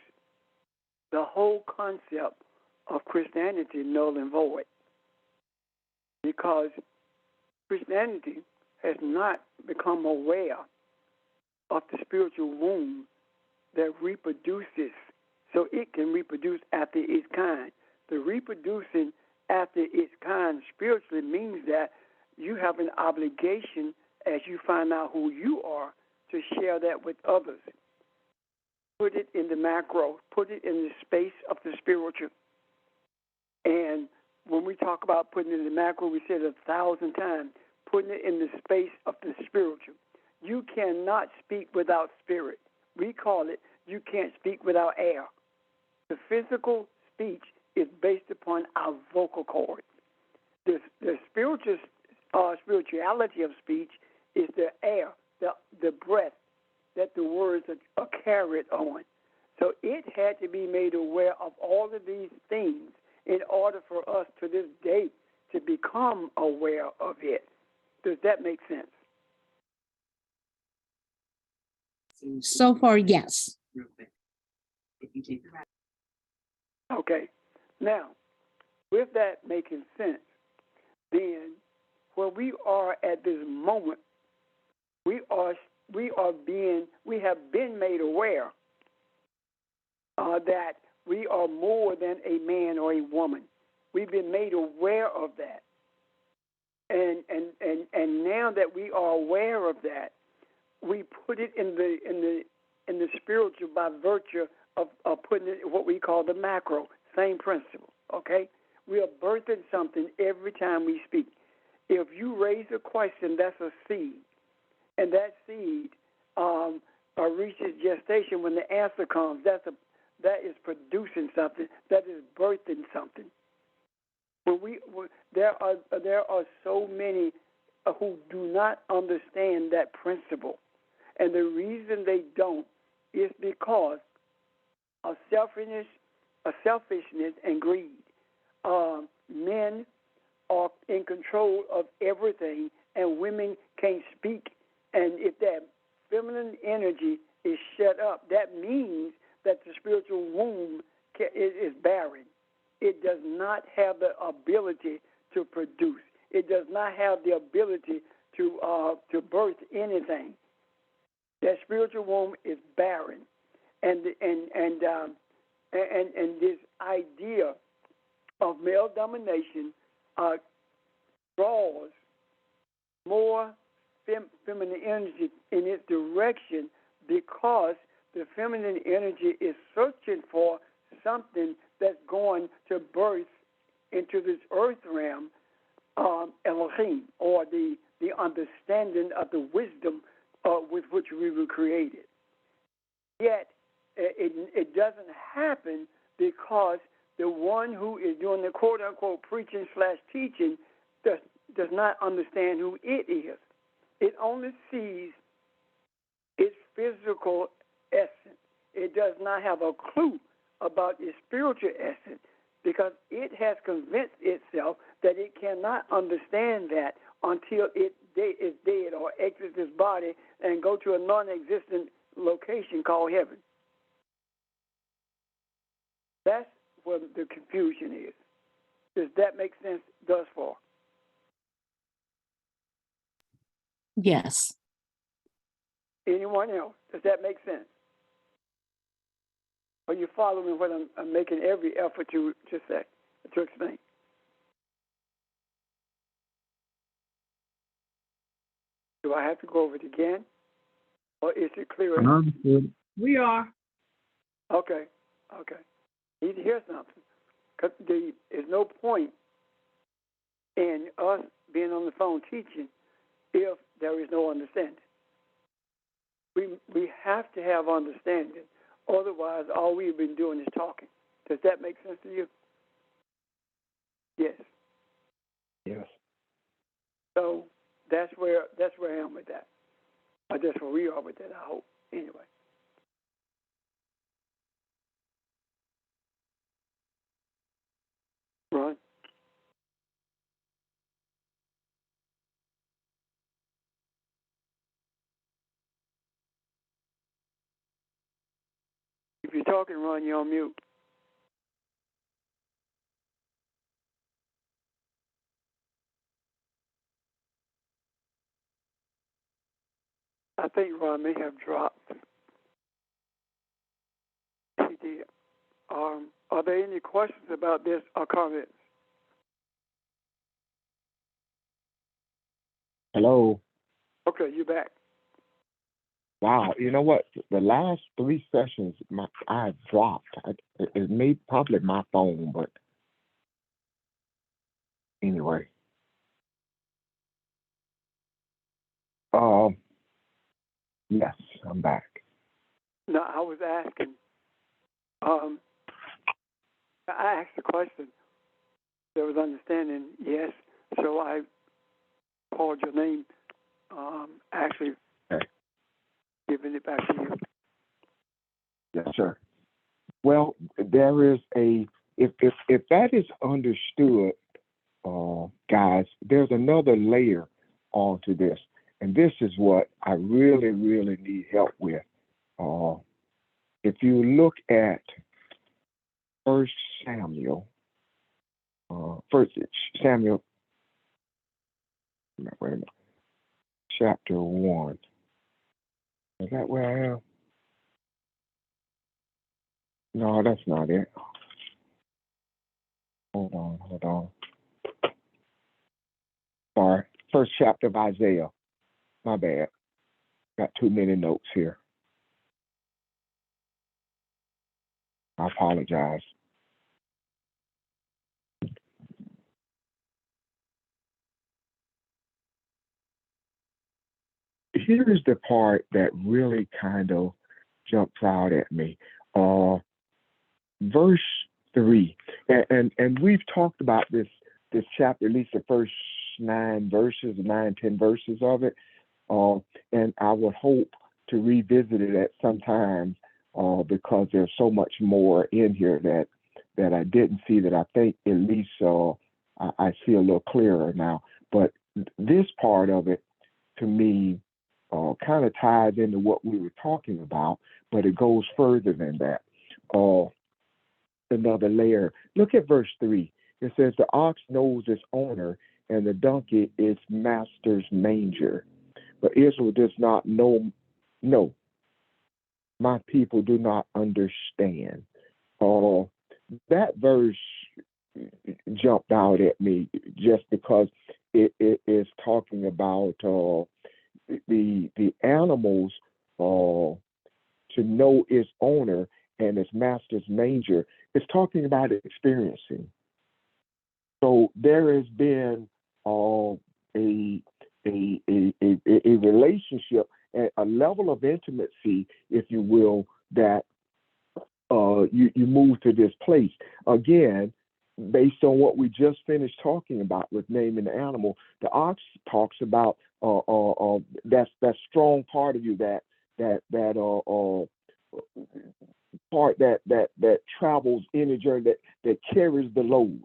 the whole concept of Christianity null and void. Because Christianity has not become aware of the spiritual womb that reproduces so it can reproduce after its kind. The reproducing after its kind spiritually means that you have an obligation as you find out who you are to share that with others. Put it in the macro, put it in the space of the spiritual. And when we talk about putting it in the macro, we said 1,000 times, putting it in the space of the spiritual. You cannot speak without spirit. We call it, you can't speak without air. The physical speech is based upon our vocal cords. The spirituality of speech is the air, the breath that the words are carried on. So it had to be made aware of all of these things in order for us to this day to become aware of it. Does that make sense? So far, yes. Real quick. If you take the radical. Okay. Now, with that making sense, then where we are at this moment, we have been made aware that we are more than a man or a woman. We've been made aware of that. And now that we are aware of that, we put it in the spiritual by virtue of putting it in what we call the macro, same principle, okay? We are birthing something every time we speak. If you raise a question, that's a seed. And that seed reaches gestation when the answer comes. That is producing something. That is birthing something. There are so many who do not understand that principle. And the reason they don't is because of selfishness and greed. Men are in control of everything, and women can't speak. And if that feminine energy is shut up, that means that the spiritual womb is barren. It does not have the ability to produce. It does not have the ability to birth anything. That spiritual womb is barren, and this idea of male domination draws more feminine energy in its direction because the feminine energy is searching for something that's going to birth into this earth realm, Elohim, or the understanding of the wisdom with which we were created. Yet, it doesn't happen because the one who is doing the quote-unquote preaching/teaching does not understand who it is. It only sees its physical essence. It does not have a clue about its spiritual essence because it has convinced itself that it cannot understand that until it is dead or exits this body and go to a non-existent location called heaven. That's where the confusion is. Does that make sense thus far? Yes. Anyone else? Does that make sense? Are you following what I'm making every effort to say, to explain? Do I have to go over it again? Or is it clear enough? We are. Okay. Need to hear something. Because there's no point in us being on the phone teaching if there is no understanding. We have to have understanding. Otherwise, all we've been doing is talking. Does that make sense to you? Yes. Yes. So that's where I am with that. Or that's where we are with that, I hope. Anyway. Ron? you're talking, Ron, you're on mute. I think Ron may have dropped. He did. Are there any questions about this or comments? Hello. Okay, you're back. Wow. You know what? The last 3 sessions, I dropped. It may probably my phone, but anyway. Yes, I'm back. No, I was asking. I asked the question. There was understanding, yes. So I called your name. Actually, Okay. giving it back to you. Yes, sir. Well, there is if that is understood, guys, there's another layer onto this, and this is what I really, really need help with. If you look at First Samuel, Wait a minute, chapter 1. Is that where I am? No, that's not it. Hold on. Sorry. First chapter of Isaiah. My bad. Got too many notes here. I apologize. Here's the part that really kind of jumps out at me. Verse 3, and we've talked about this chapter, at least the first 10 verses of it, and I would hope to revisit it at some time, because there's so much more in here that I didn't see, that I think at least I see a little clearer now. But this part of it, to me, kind of ties into what we were talking about, but it goes further than that. Another layer. Look at verse 3. It says, the ox knows its owner, and the donkey its master's manger. But Israel does not know. No, my people do not understand. That verse jumped out at me just because it is talking about the animals to know its owner and its master's manger. It's talking about experiencing. So there has been a relationship, a level of intimacy, if you will, that you move to this place. Again, based on what we just finished talking about with naming the animal, the ox talks about that strong part of you, that part that travels in a journey, that carries the load.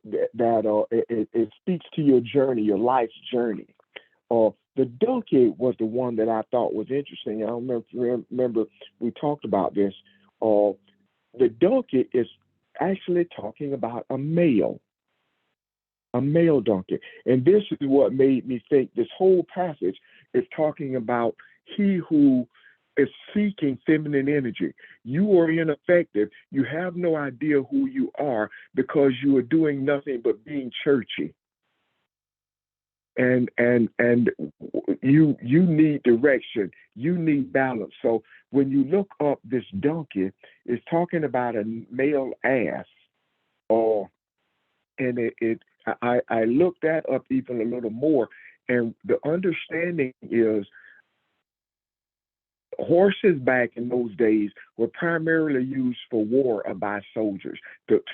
It speaks to your journey, your life's journey. The donkey was the one that I thought was interesting. I remember we talked about this. The donkey is actually talking about a male donkey. And this is what made me think this whole passage is talking about he who is seeking feminine energy. You are ineffective. You have no idea who you are because you are doing nothing but being churchy. And you need direction. You need balance. So when you look up this donkey, it's talking about a male ass. And I looked that up even a little more, and the understanding is horses back in those days were primarily used for war or by soldiers,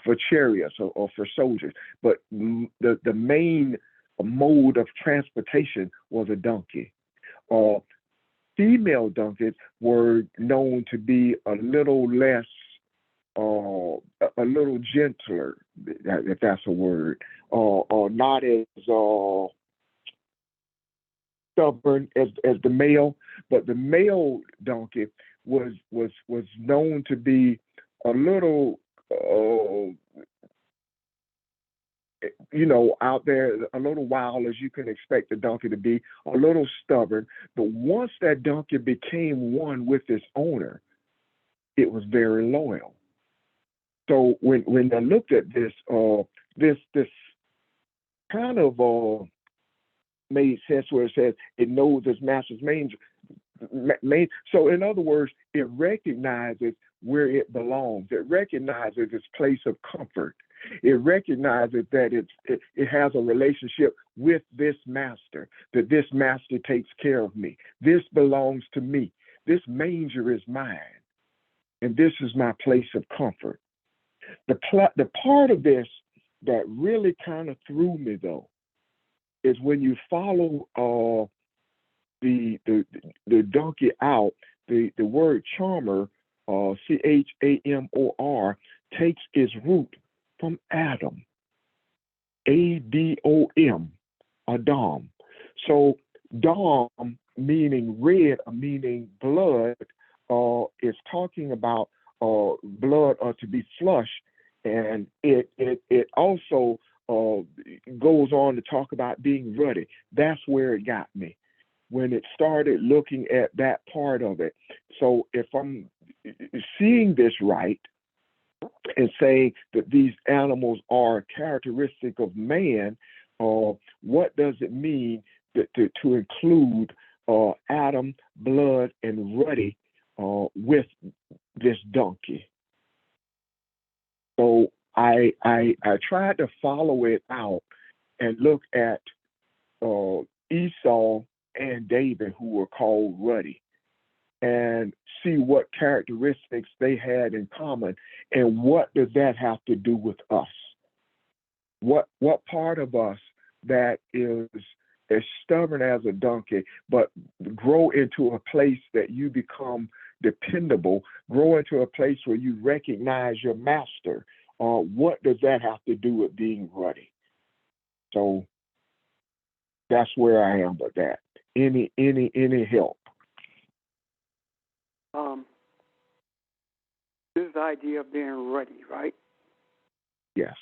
for chariots or for soldiers. But the main mode of transportation was a donkey. Female donkeys were known to be a little less, a little gentler, if that's a word, or not as stubborn as the male. But the male donkey was known to be a little, out there, a little wild, as you can expect a donkey to be, a little stubborn. But once that donkey became one with its owner, it was very loyal. So when I looked at this, this kind of made sense where it says it knows its master's manger. So in other words, it recognizes where it belongs. It recognizes its place of comfort. It recognizes that it has a relationship with this master, that this master takes care of me. This belongs to me. This manger is mine. And this is my place of comfort. The part of this that really kind of threw me, though, is when you follow the donkey out, the word charmer, Chamor, takes its root from Adam, Adom, Adam. So dom, meaning red or meaning blood, is talking about blood or to be flush, and it also goes on to talk about being ruddy. That's where it got me when it started looking at that part of it. So if I'm seeing this right and saying that these animals are characteristic of man, what does it mean to include Adam, blood, and ruddy with this donkey? So I tried to follow it out and look at Esau and David, who were called ruddy, and see what characteristics they had in common, and what does that have to do with us? What part of us that is as stubborn as a donkey, but grow into a place that you become dependable, grow into a place where you recognize your master? What does that have to do with being ruddy? So that's where I am with that. Any help? This idea of being ready, right? Yes.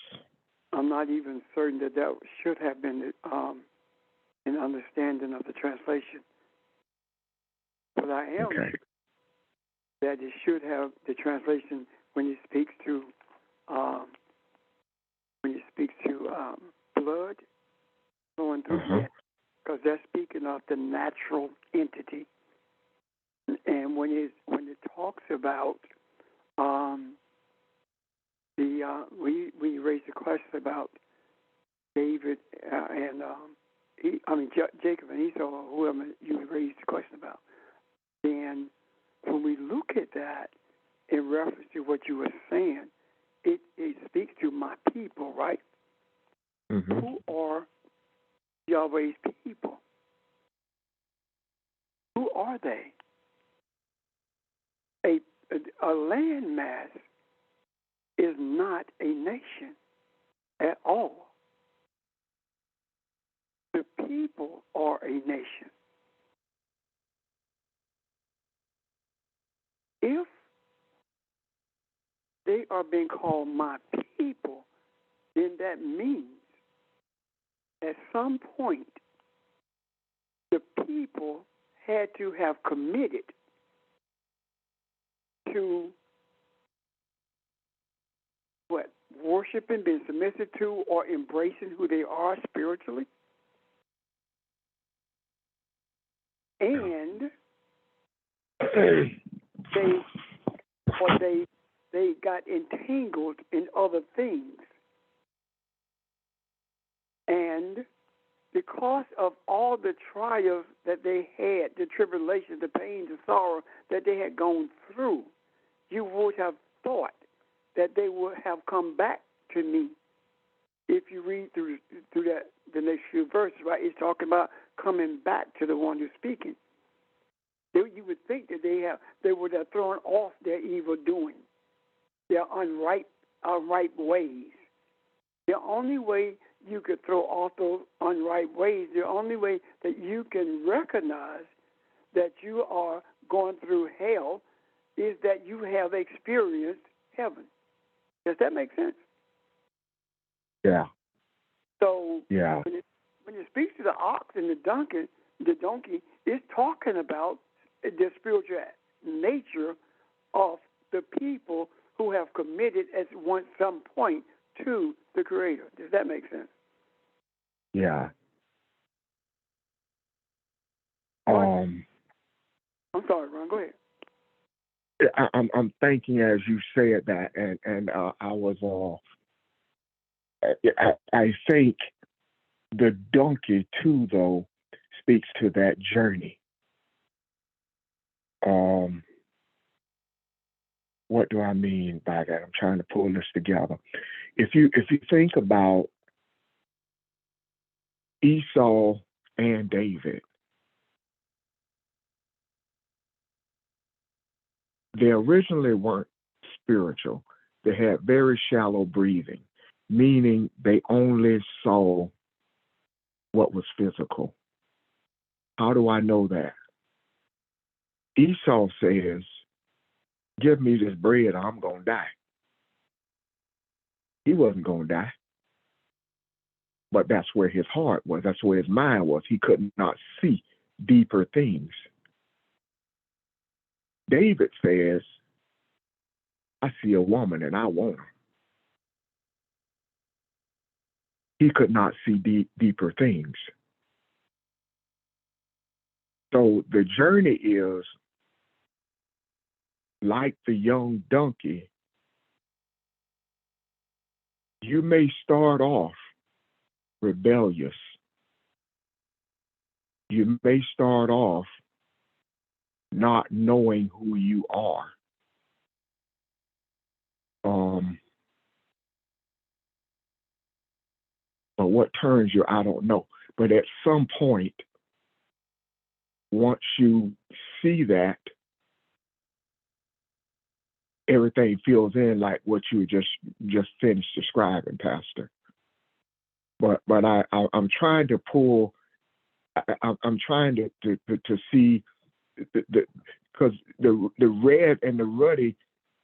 I'm not even certain that should have been an understanding of the translation. But I am that it should have the translation when he speaks to blood flowing through the head, because that's speaking of the natural entity. And when it talks about we raised a question about David and Jacob and Esau, or whoever you raised the question about. And when we look at that in reference to what you were saying, it speaks to my people, right? Mm-hmm. Who are Yahweh's people? Who are they? A landmass is not a nation at all. The people are a nation. If they are being called my people, then that means at some point the people had to have committed to worshiping, being submissive to, or embracing who they are spiritually. And they got entangled in other things. And because of all the trials that they had, the tribulations, the pain, the sorrow that they had gone through, you would have thought that they would have come back to me. If you read through that the next few verses, right, it's talking about coming back to the one who's speaking. You would think that they would have thrown off their evil doing, their unright ways. The only way you could throw off those unright ways, the only way that you can recognize that you are going through hell is that you have experienced heaven. Does that make sense? Yeah. So Yeah. when it speaks to the ox and the donkey is talking about the spiritual nature of the people who have committed at some point to the Creator. Does that make sense? Yeah. I'm sorry, Ron. Go ahead. I'm thinking as you said that, and I was I think the donkey too, though, speaks to that journey. What do I mean by that? I'm trying to pull this together. If you think about Esau and David, they originally weren't spiritual. They had very shallow breathing, meaning they only saw what was physical. How do I know that? Esau says, give me this bread, I'm going to die. He wasn't going to die. But that's where his heart was. That's where his mind was. He could not see deeper things. David says, I see a woman and I want her. He could not see deeper things. So the journey is like the young donkey. You may start off rebellious. You may start off not knowing who you are. But what turns you, I don't know. But at some point, once you see that, everything fills in like what you just finished describing, Pastor. But I'm trying to pull. I'm trying to see because the red and the ruddy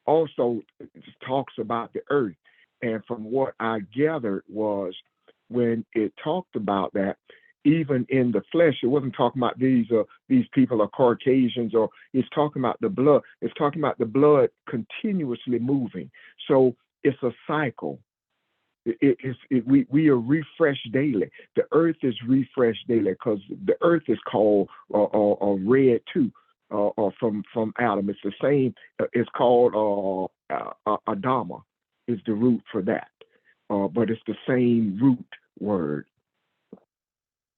also talks about the earth, and from what I gathered was when it talked about that, even in the flesh, it wasn't talking about these people are Caucasians, or it's talking about the blood. It's talking about the blood continuously moving. So it's a cycle. We are refreshed daily. The earth is refreshed daily because the earth is called red too, from Adam. It's the same. It's called Adama is the root for that, but it's the same root word.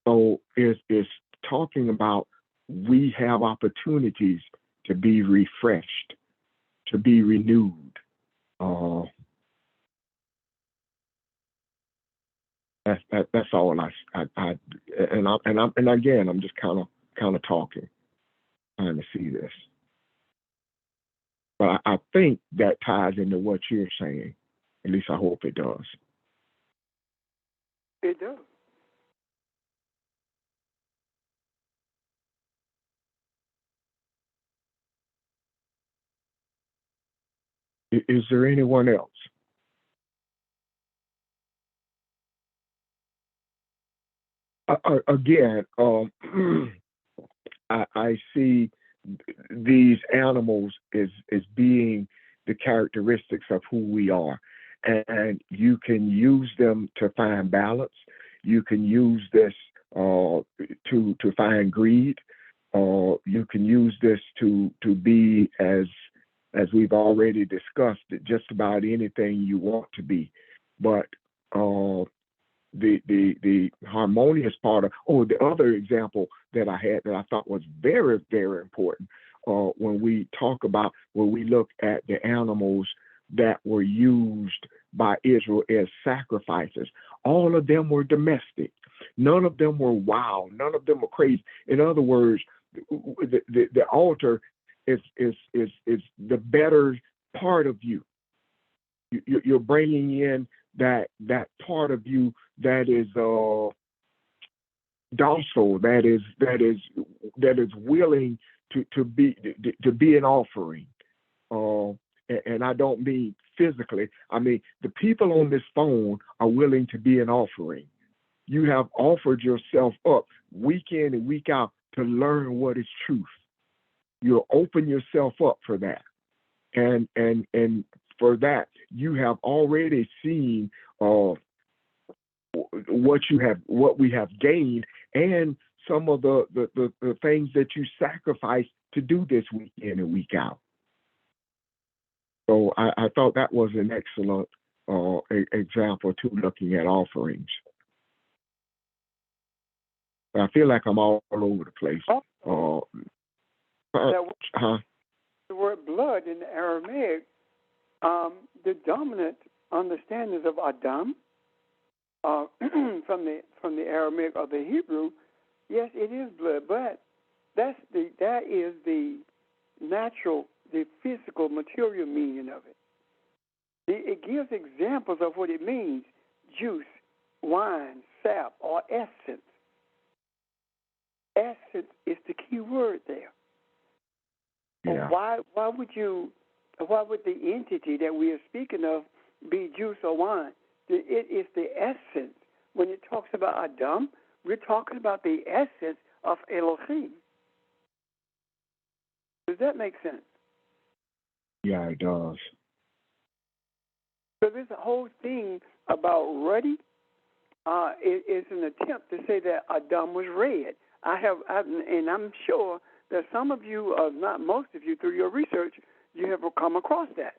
So it's talking about we have opportunities to be refreshed, to be renewed. That's all and again I'm just kind of talking, trying to see this. But I think that ties into what you're saying. At least I hope it does. It does. Is there anyone else? Again, I see these animals as being the characteristics of who we are, and you can use them to find balance. You can use this to find greed. You can use this to be as we've already discussed, just about anything you want to be, but the harmonious part of the other example that I had that I thought was very, very important when we look at the animals that were used by Israel as sacrifices. All of them were domestic. None of them were wild. None of them were crazy. In other words, the altar is the better part of you. You're bringing in that part of you that is docile, that is willing to be an offering. and I don't mean physically. I mean, the people on this phone are willing to be an offering. You have offered yourself up week in and week out to learn what is truth. You'll open yourself up for that. And for that, you have already seen what we have gained, and some of the things that you sacrifice to do this week in and week out. So I thought that was an excellent example too, looking at offerings. But I feel like I'm all over the place. The word blood in the Aramaic, the dominant understandings of Adam from the Aramaic or the Hebrew, yes, it is blood, but that is the natural, the physical, material meaning of it. It gives examples of what it means: juice, wine, sap, or essence. Essence is the key word there. Yeah. Why would the entity that we are speaking of be juice or wine? It is the essence. When it talks about Adam, we're talking about the essence of Elohim. Does that make sense? Yeah, it does. So this whole thing about ruddy is an attempt to say that Adam was red. And I'm sure that some of you, not most of you, through your research, you have come across that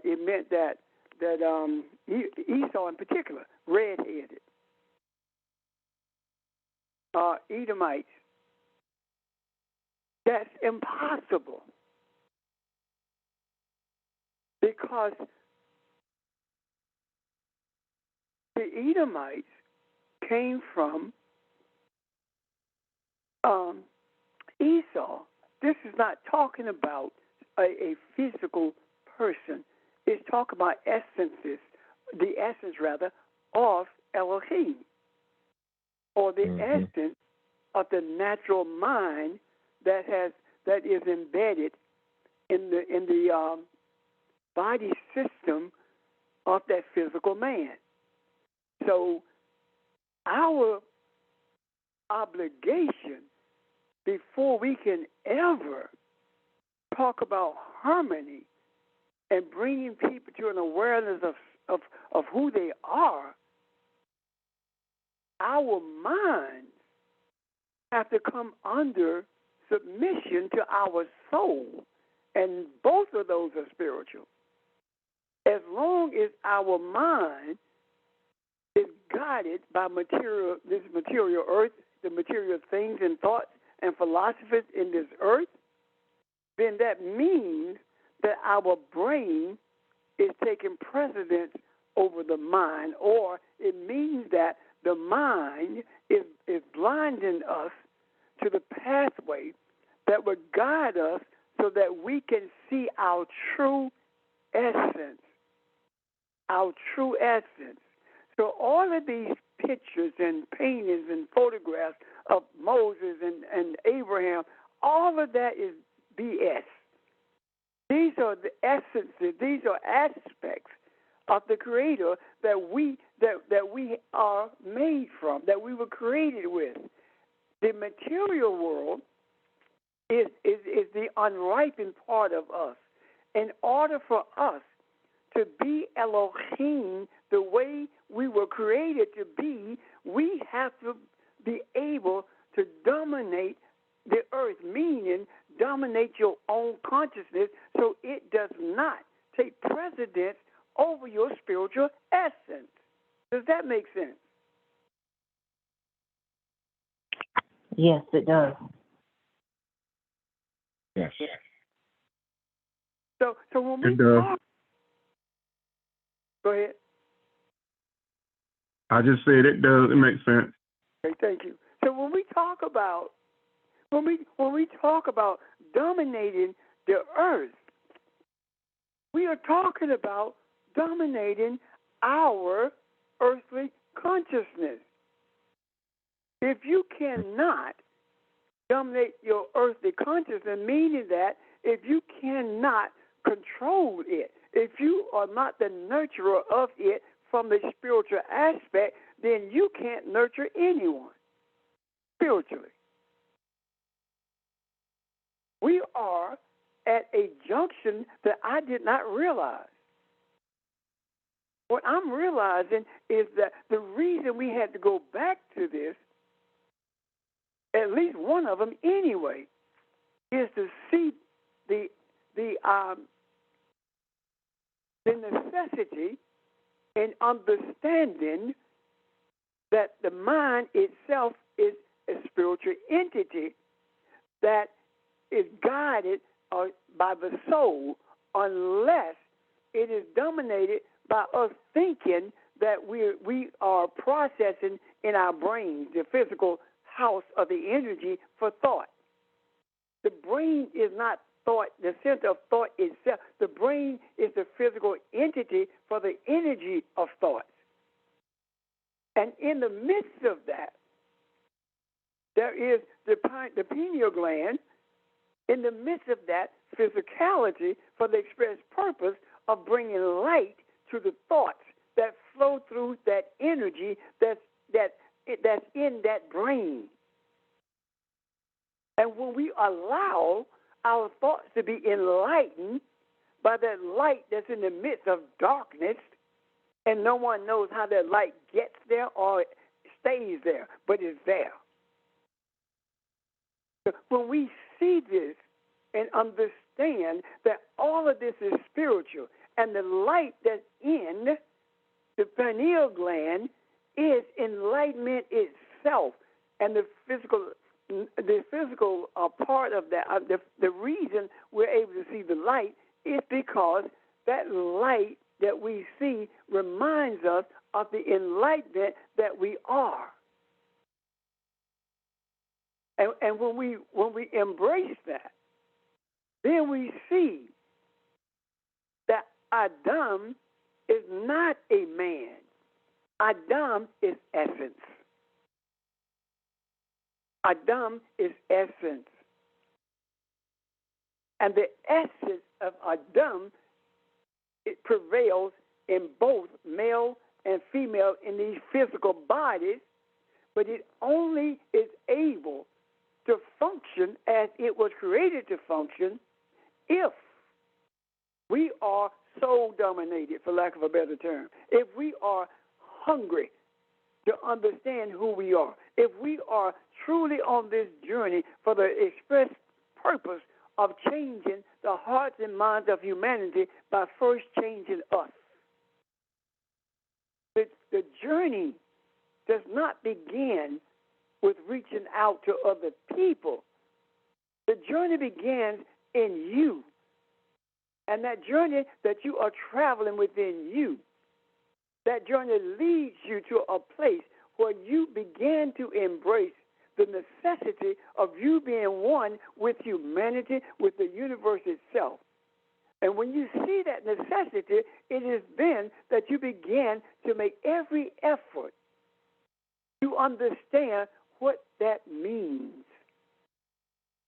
it meant that Esau in particular, red-headed, Edomites. That's impossible, because the Edomites came from Esau. This is not talking about a physical person. It's talking about essences, the essence rather, of Elohim, or the essence of the natural mind that is embedded in the body system of that physical man. So our obligation, before we can ever talk about harmony and bringing people to an awareness of who they are, our minds have to come under submission to our soul, and both of those are spiritual. As long as our mind is guided by this material earth, the material things and thoughts and philosophies in this earth, then that means that our brain is taking precedence over the mind, or it means that the mind is blinding us to the pathway that would guide us so that we can see our true essence. Our true essence. So all of these pictures and paintings and photographs of Moses and Abraham, all of that is BS. These are the essences, these are aspects of the Creator that we are made from, that we were created with. The material world is the unripened part of us. In order for us to be Elohim the way we were created to be, we have to be able to dominate the earth, meaning dominate your own consciousness so it does not take precedence over your spiritual essence. Does that make sense? Yes, it does. Yes. So when we talk, go ahead. I just said it does. It makes sense. Okay, thank you. So when we talk about dominating the earth, we are talking about dominating our earthly consciousness. If you cannot dominate your earthly consciousness, meaning that if you cannot control it, if you are not the nurturer of it from the spiritual aspect, then you can't nurture anyone spiritually. We are at a junction that I did not realize. What I'm realizing is that the reason we had to go back to this, at least one of them anyway, is to see the necessity in understanding that the mind itself is a spiritual entity that is guided by the soul, unless it is dominated by us thinking that we are processing in our brains, the physical house of the energy for thought. The brain is not thought, the center of thought itself. The brain is the physical entity for the energy of thoughts. And in the midst of that, there is the pineal gland. In the midst of that, physicality for the express purpose of bringing light to the thoughts that flow through that energy that's in that brain. And when we allow our thoughts to be enlightened by that light that's in the midst of darkness, and no one knows how that light gets there or stays there, but it's there. So when we see this and understand that all of this is spiritual, and the light that's in the pineal gland is enlightenment itself, and the physical part of that, the reason we're able to see the light is because that light that we see reminds us of the enlightenment that we are. And when we embrace that, then we see that Adam is not a man. Adam is essence. Adam is essence. And the essence of Adam, it prevails in both male and female in these physical bodies, but it only is able to function as it was created to function if we are soul dominated, for lack of a better term. If we are hungry to understand who we are, if we are truly on this journey for the express purpose of changing the hearts and minds of humanity by first changing us. The journey does not begin with reaching out to other people. The journey begins in you. And that journey that you are traveling within you, that journey leads you to a place where you begin to embrace the necessity of you being one with humanity, with the universe itself. And when you see that necessity, it is then that you begin to make every effort to understand what that means.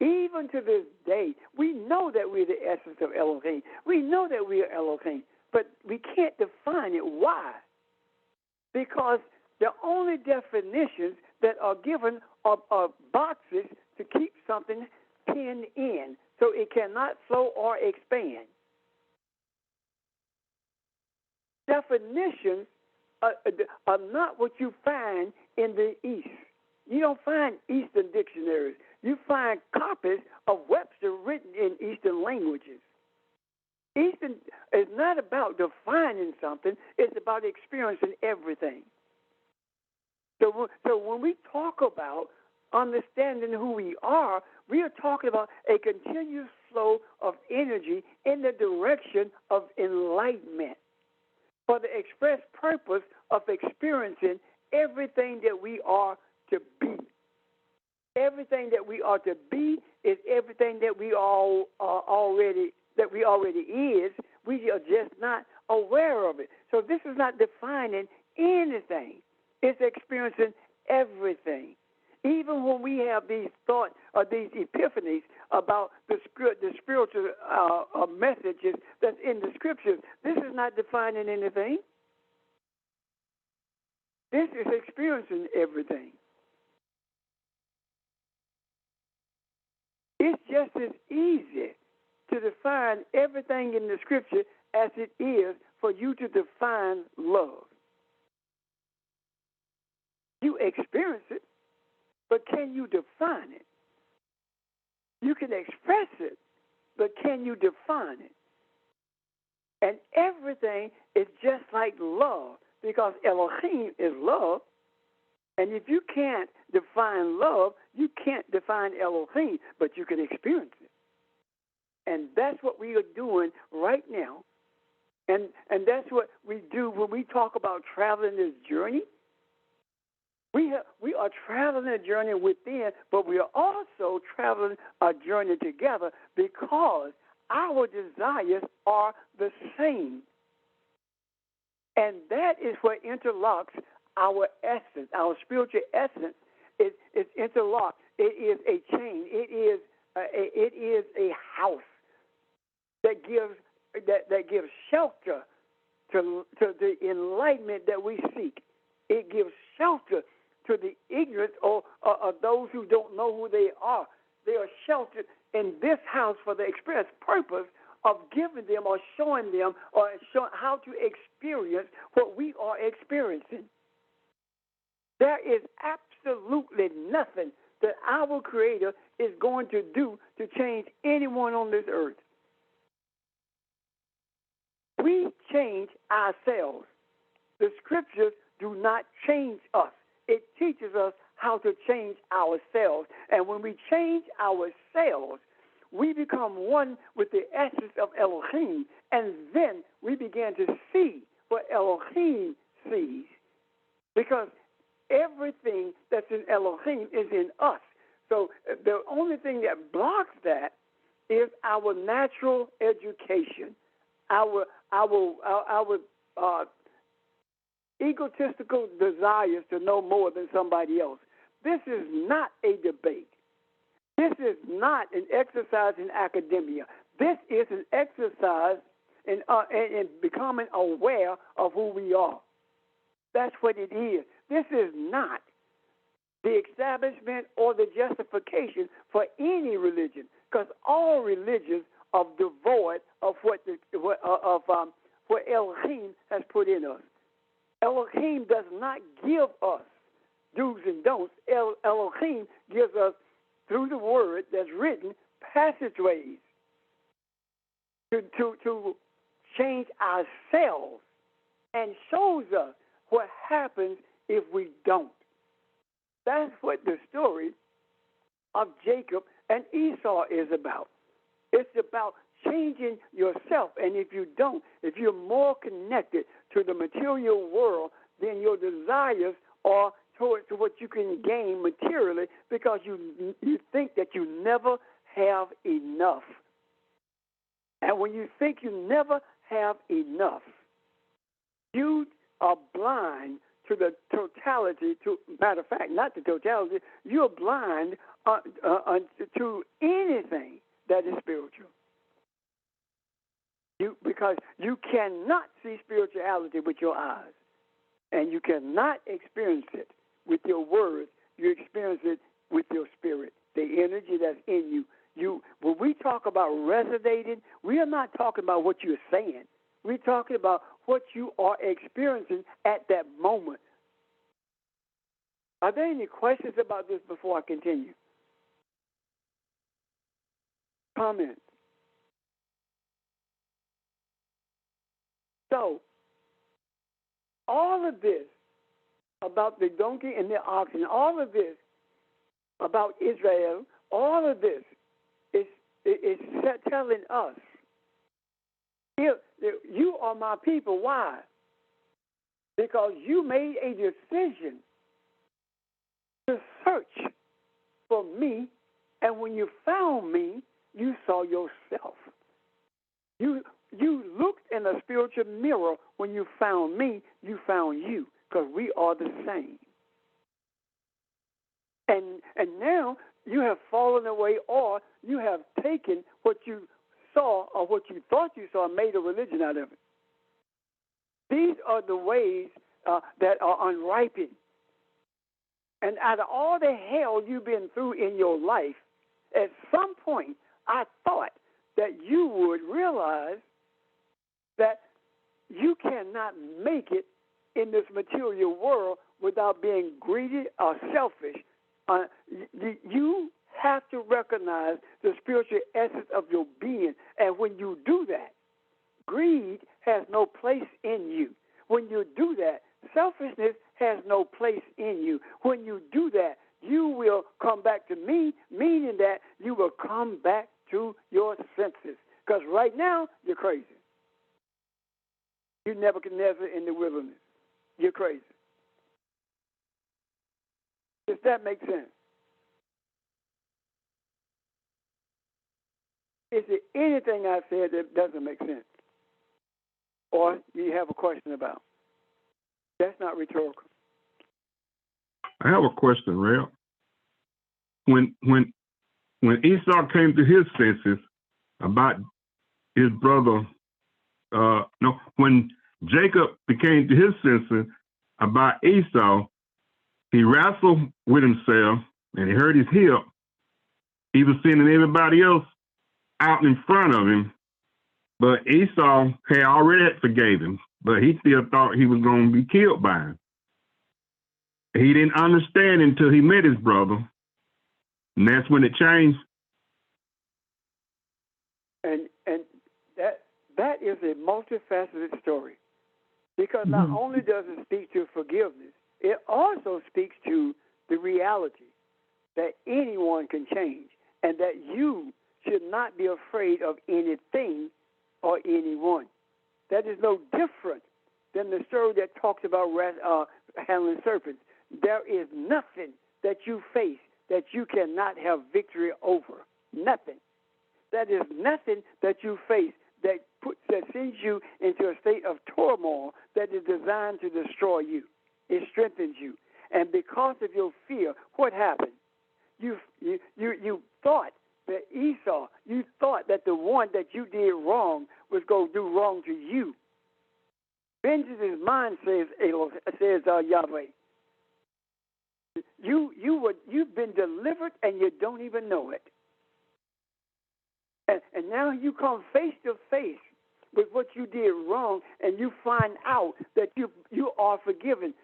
Even to this day, we know that we're the essence of Elohim. We know that we are Elohim, but we can't define it. Why? Because the only definitions that are given are boxes to keep something pinned in so it cannot flow or expand. Definitions are not what you find in the East. You don't find Eastern dictionaries. You find copies of Webster written in Eastern languages. Eastern is not about defining something. It's about experiencing everything. So when we talk about understanding who we are talking about a continuous flow of energy in the direction of enlightenment for the express purpose of experiencing everything that we are to be. Everything that we are to be is everything that we already is. We are just not aware of it. So this is not defining anything. It's experiencing everything. Even when we have these thoughts or these epiphanies about the spiritual messages that's in the scriptures. This is not defining anything. This is experiencing everything. It's just as easy to define everything in the scripture as it is for you to define love. You experience it, but can you define it? You can express it, but can you define it? And everything is just like love, because Elohim is love. And if you can't define love, you can't define Elohim, but you can experience it. And that's what we are doing right now. And that's what we do when we talk about traveling this journey. We are traveling a journey within, but we are also traveling a journey together because our desires are the same. And that is what interlocks our essence, our spiritual essence is interlocked. It is a chain. It is a house that gives shelter to the enlightenment that we seek. It gives shelter to the ignorant or those who don't know who they are. They are sheltered in this house for the express purpose of giving them or showing them or showing how to experience what we are experiencing. There is absolutely nothing that our Creator is going to do to change anyone on this earth. We change ourselves. The scriptures do not change us. It teaches us how to change ourselves. And when we change ourselves, we become one with the essence of Elohim. And then we begin to see what Elohim sees. Because everything that's in Elohim is in us. So the only thing that blocks that is our natural education, our egotistical desires to know more than somebody else. This is not a debate. This is not an exercise in academia. This is an exercise in becoming aware of who we are. That's what it is. This is not the establishment or the justification for any religion, because all religions are devoid of what Elohim has put in us. Elohim does not give us do's and don'ts. Elohim gives us, through the word that's written, passageways to change ourselves, and shows us what happens if we don't. That's what the story of Jacob and Esau is about. It's about changing yourself. And if you don't, if you're more connected to the material world, then your desires are towards what you can gain materially, because you think that you never have enough. And when you think you never have enough, you are blind to the totality. Matter of fact, not the totality. You're blind to anything that is spiritual. Because you cannot see spirituality with your eyes, and you cannot experience it with your words. You experience it with your spirit, the energy that's in you. When we talk about resonating, we are not talking about what you're saying. We're talking about what you are experiencing at that moment. Are there any questions about this before I continue? Comments? So, all of this about the donkey and the oxen, all of this about Israel, all of this is telling us, you are my people. Why? Because you made a decision to search for me, and when you found me, you saw yourself. You looked in a spiritual mirror. When you found me, you found you, because we are the same. And now you have fallen away, or you have taken what you saw or what you thought you saw and made a religion out of it. These are the ways that are unripened. And out of all the hell you've been through in your life, at some point, I thought that you would realize that you cannot make it in this material world without being greedy or selfish. You have to recognize the spiritual essence of your being. And when you do that, greed has no place in you. When you do that, selfishness has no place in you. When you do that, you will come back to me, meaning that you will come back to your senses. Because right now, you're crazy. You Nebuchadnezzar in the wilderness. You're crazy. Does that make sense? Is there anything I said that doesn't make sense? Or you have a question about? That's not rhetorical. I have a question, Ralph. When Esau came to his senses about his brother, when Jacob became to his senses about Esau, he wrestled with himself and he hurt his hip. He was sending everybody else out in front of him, but Esau had already forgave him, but he still thought he was going to be killed by him. He didn't understand until he met his brother, and that's when it changed. And that is a multifaceted story, because not only does it speak to forgiveness, it also speaks to the reality that anyone can change, and that you should not be afraid of anything or anyone. That is no different than the story that talks about handling serpents. There is nothing that you face that you cannot have victory over. Nothing. That is nothing that you face that sends you into a state of turmoil that is designed to destroy you. It strengthens you. And because of your fear, what happened? You thought that Esau, you thought that the one that you did wrong was going to do wrong to you. Vengeance is mine, says Yahweh. You've been delivered and you don't even know it. And now you come face to face with what you did wrong, and you find out that you are forgiven.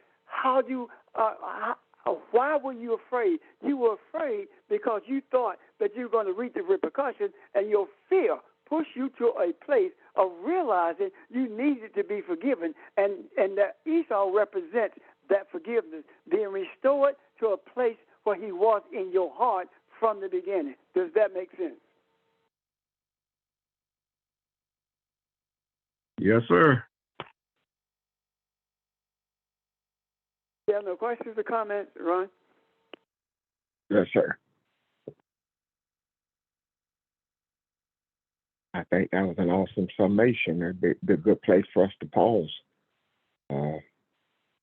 Why were you afraid? You were afraid because you thought that you were going to reap the repercussions, and your fear pushed you to a place of realizing you needed to be forgiven, and that Esau represents that forgiveness, being restored to a place where he was in your heart from the beginning. Does that make sense? Yes, sir. You have no questions or comments, Ron? Yes, sir. I think that was an awesome summation. A good place for us to pause.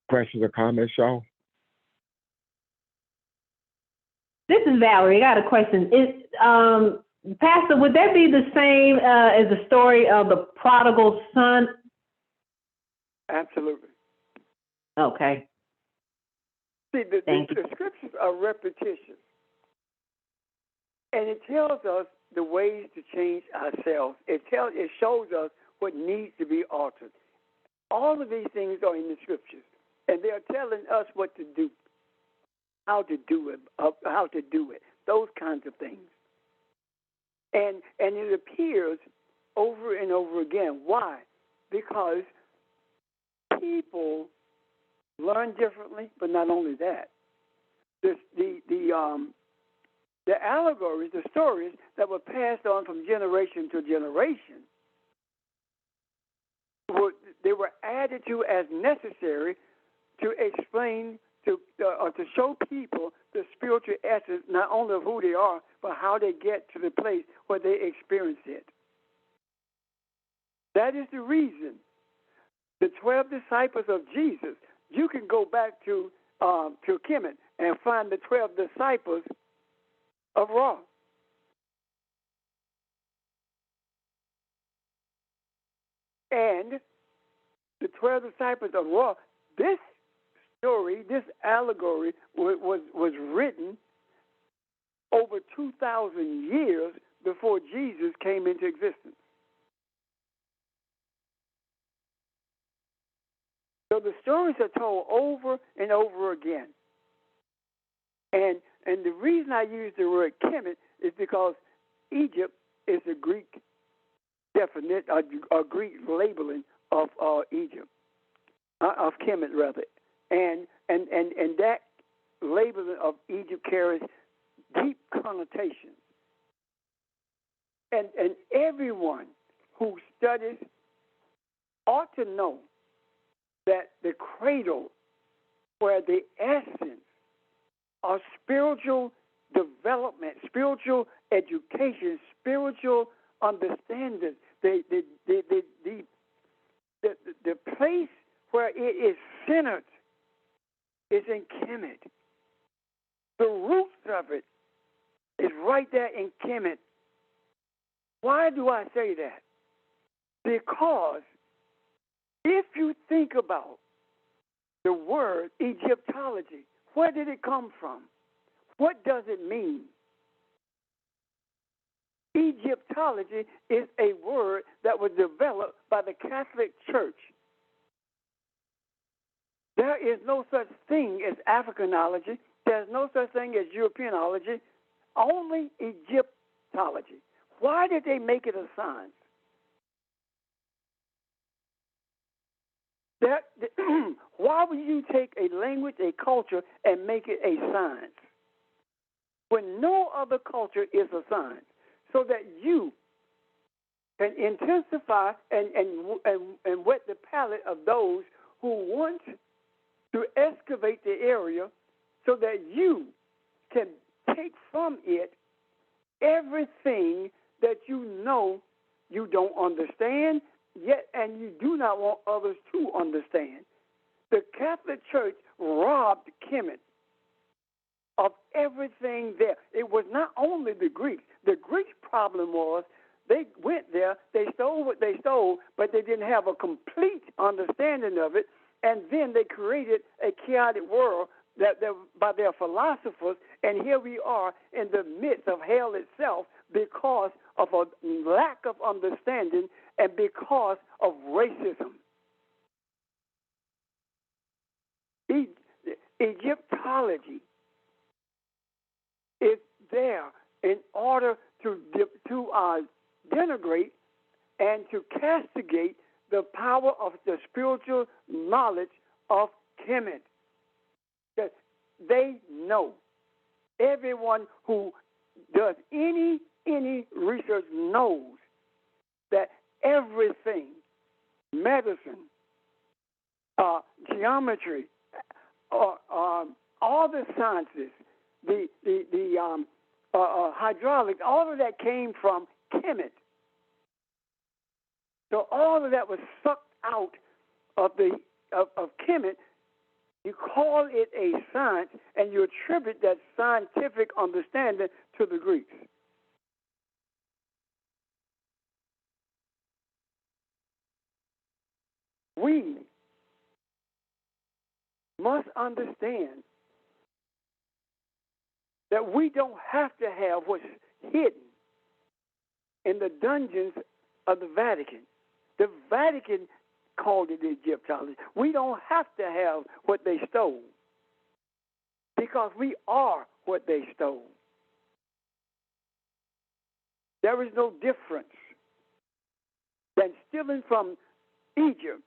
Questions or comments, y'all? This is Valerie. I got a question. Pastor, would that be the same as the story of the prodigal son? Absolutely. Okay. See, the scriptures are repetitious. And it tells us the ways to change ourselves. It shows us what needs to be altered. All of these things are in the scriptures. And they are telling us what to do, how to do it, those kinds of things. And it appears over and over again. Why? Because people learn differently, but not only that. The allegories, the stories that were passed on from generation to generation, they were added to as necessary to explain or to show people the spiritual essence, not only of who they are, but how they get to the place where they experience it. That is the reason the 12 disciples of Jesus, you can go back to Kemet and find the 12 disciples of Ra. And the 12 disciples of Ra, this story, this allegory was written over 2,000 years before Jesus came into existence. So the stories are told over and over again. And the reason I use the word Kemet is because Egypt is a Greek definite, a Greek labeling of Egypt, of Kemet rather. And that labeling of Egypt carries deep connotations. And everyone who studies ought to know that the cradle, where the essence of spiritual development, spiritual education, spiritual understanding, the place where it is centered is in Kemet. The roots of it is right there in Kemet. Why do I say that? Because if you think about the word Egyptology, where did it come from? What does it mean? Egyptology is a word that was developed by the Catholic Church. There is no such thing as Africanology. There's no such thing as Europeanology. Only Egyptology. Why did they make it a science? Why would you take a language, a culture, and make it a science when no other culture is a science? So that you can intensify and whet the palate of those who want to excavate the area so that you can take from it everything that you know you don't understand, yet and you do not want others to understand. The Catholic Church robbed Kemet of everything there. It was not only the Greeks. The Greeks' problem was they went there, they stole what they stole, but they didn't have a complete understanding of it, and then they created a chaotic world that by their philosophers, and here we are in the midst of hell itself because of a lack of understanding and because of racism. Egyptology is there in order to denigrate and to castigate the power of the spiritual knowledge of Kemet. That they know. Everyone who does any research knows that everything, medicine, geometry, all the sciences, the hydraulics, all of that came from Kemet. So all of that was sucked out of Kemet. You call it a science, and you attribute that scientific understanding to the Greeks. We must understand that we don't have to have what's hidden in the dungeons of the Vatican. The Vatican called it Egyptology. We don't have to have what they stole because we are what they stole. There is no difference than stealing from Egypt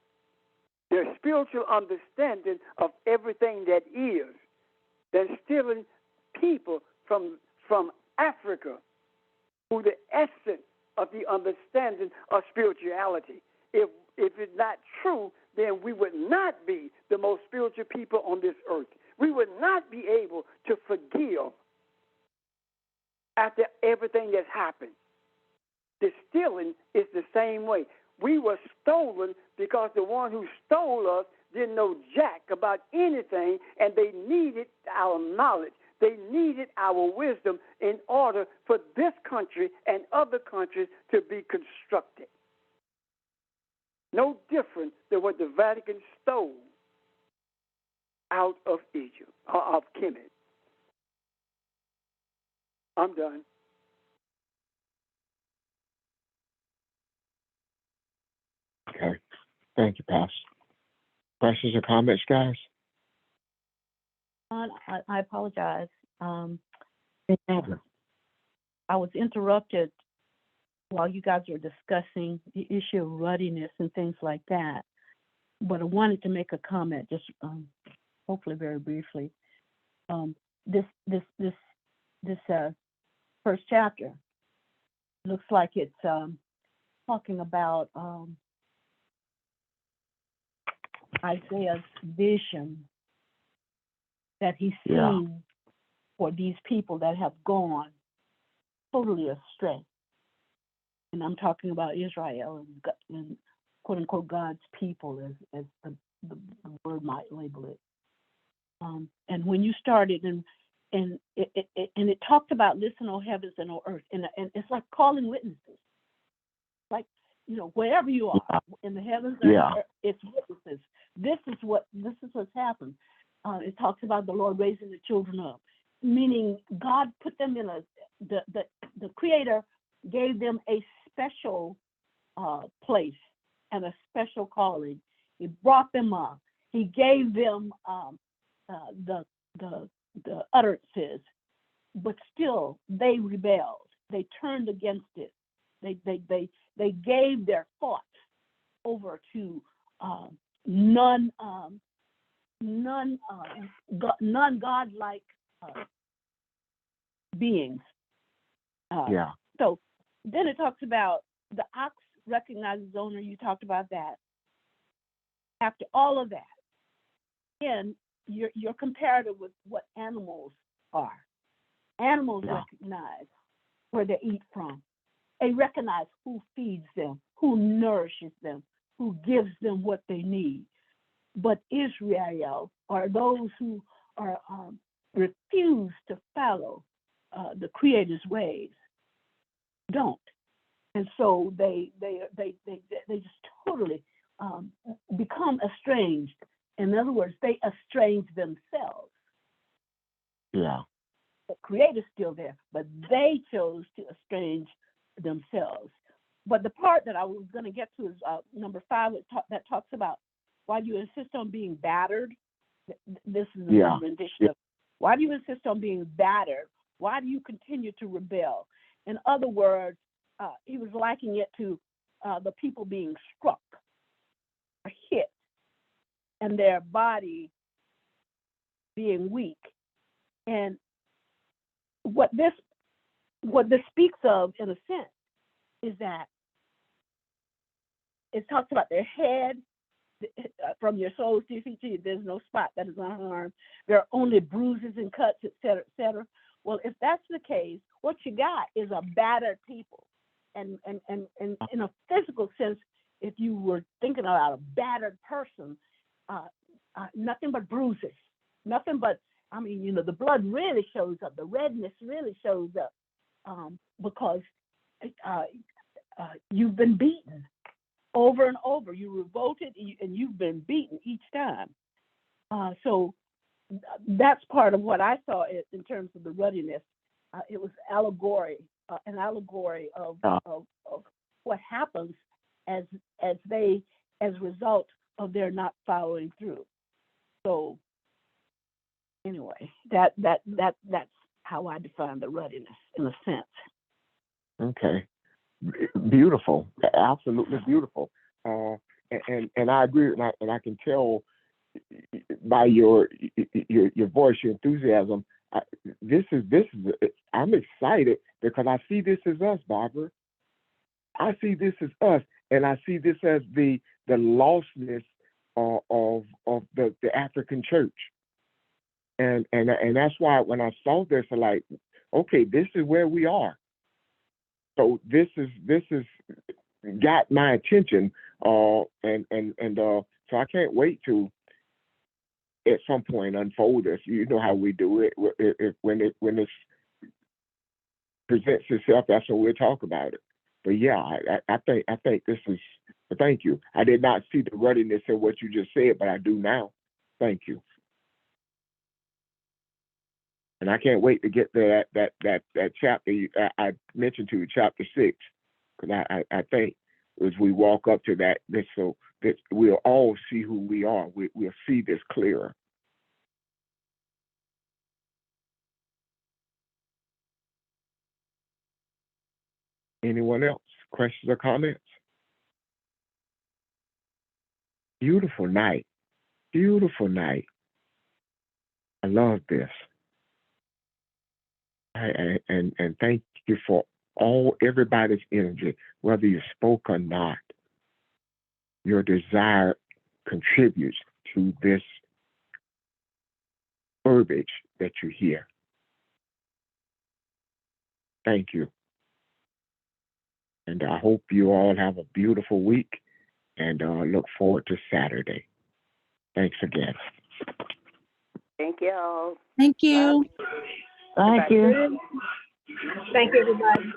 their spiritual understanding of everything that is, than stealing people from Africa who the essence of the understanding of spirituality. If it's not true, then we would not be the most spiritual people on this earth. We would not be able to forgive after everything that's happened. The stealing is the same way. We were stolen because the one who stole us didn't know jack about anything, and they needed our knowledge. They needed our wisdom in order for this country and other countries to be constructed. No different than what the Vatican stole out of Egypt, or of Kemet. I'm done. Okay. Thank you, Pastor. Questions or comments, guys? I apologize. I was interrupted while you guys were discussing the issue of ruddiness and things like that. But I wanted to make a comment, just hopefully very briefly. This first chapter looks like it's talking about Isaiah's vision that he's seen for these people that have gone totally astray. And I'm talking about Israel and quote unquote God's people, as the word might label it. And when you started and it talked about, listen, O heavens and O earth, and it's like calling witnesses. Like, wherever you are in the heavens and the earth, it's witnesses. This is what's happened. It talks about the Lord raising the children up, meaning God put them in the Creator gave them a special place and a special calling. He brought them up. He gave them the utterances, but still they rebelled. They turned against it. They gave their thoughts over to non-godlike beings. So then it talks about the ox recognizes owner. You talked about that. After all of that, again, you're comparative with what animals are. Animals recognize where they eat from. They recognize who feeds them, who nourishes them, who gives them what they need. But Israel are those who are refuse to follow the Creator's ways. Don't, and so they just totally become estranged. In other words, they estrange themselves. Yeah. The Creator's still there, but they chose to estrange themselves. But the part that I was going to get to is number 5, that talks about why do you insist on being battered. This is a rendition of why do you insist on being battered? Why do you continue to rebel? In other words, he was likening it to the people being struck or hit and their body being weak. And what this speaks of, in a sense, is that it talks about their head, from your soles to your feet, there's no spot that is unharmed. There are only bruises and cuts, et cetera, et cetera. Well, if that's the case, what you got is a battered people. And in a physical sense, if you were thinking about a battered person, nothing but bruises, nothing but, the blood really shows up, the redness really shows up, because you've been beaten over and over. You revolted and you've been beaten each time. So that's part of what I saw in terms of the ruddiness. It was an allegory of what happens as a result of their not following through. So anyway, that's how I define the ruddiness in a sense. Okay. Beautiful, absolutely beautiful, and I agree, and I can tell by your voice, your enthusiasm. I'm excited because I see this as us, Barbara. I see this as us, and I see this as the lostness of the African church, and that's why when I saw this, I'm like, okay, this is where we are. So this is got my attention, and so I can't wait to at some point unfold this. You know how we do it. When it presents itself, that's when we'll talk about it. But yeah, I think this is. Thank you. I did not see the ruddiness in what you just said, but I do now. Thank you. And I can't wait to get to that chapter I mentioned to you, chapter 6, because I think as we walk up to that, we'll all see who we are. We'll see this clearer. Anyone else? Questions or comments? Beautiful night. Beautiful night. I love this. And thank you for everybody's energy, whether you spoke or not. Your desire contributes to this verbiage that you hear. Thank you. And I hope you all have a beautiful week and look forward to Saturday. Thanks again. Thank you all. Thank you. Thank you. Thank you, everybody.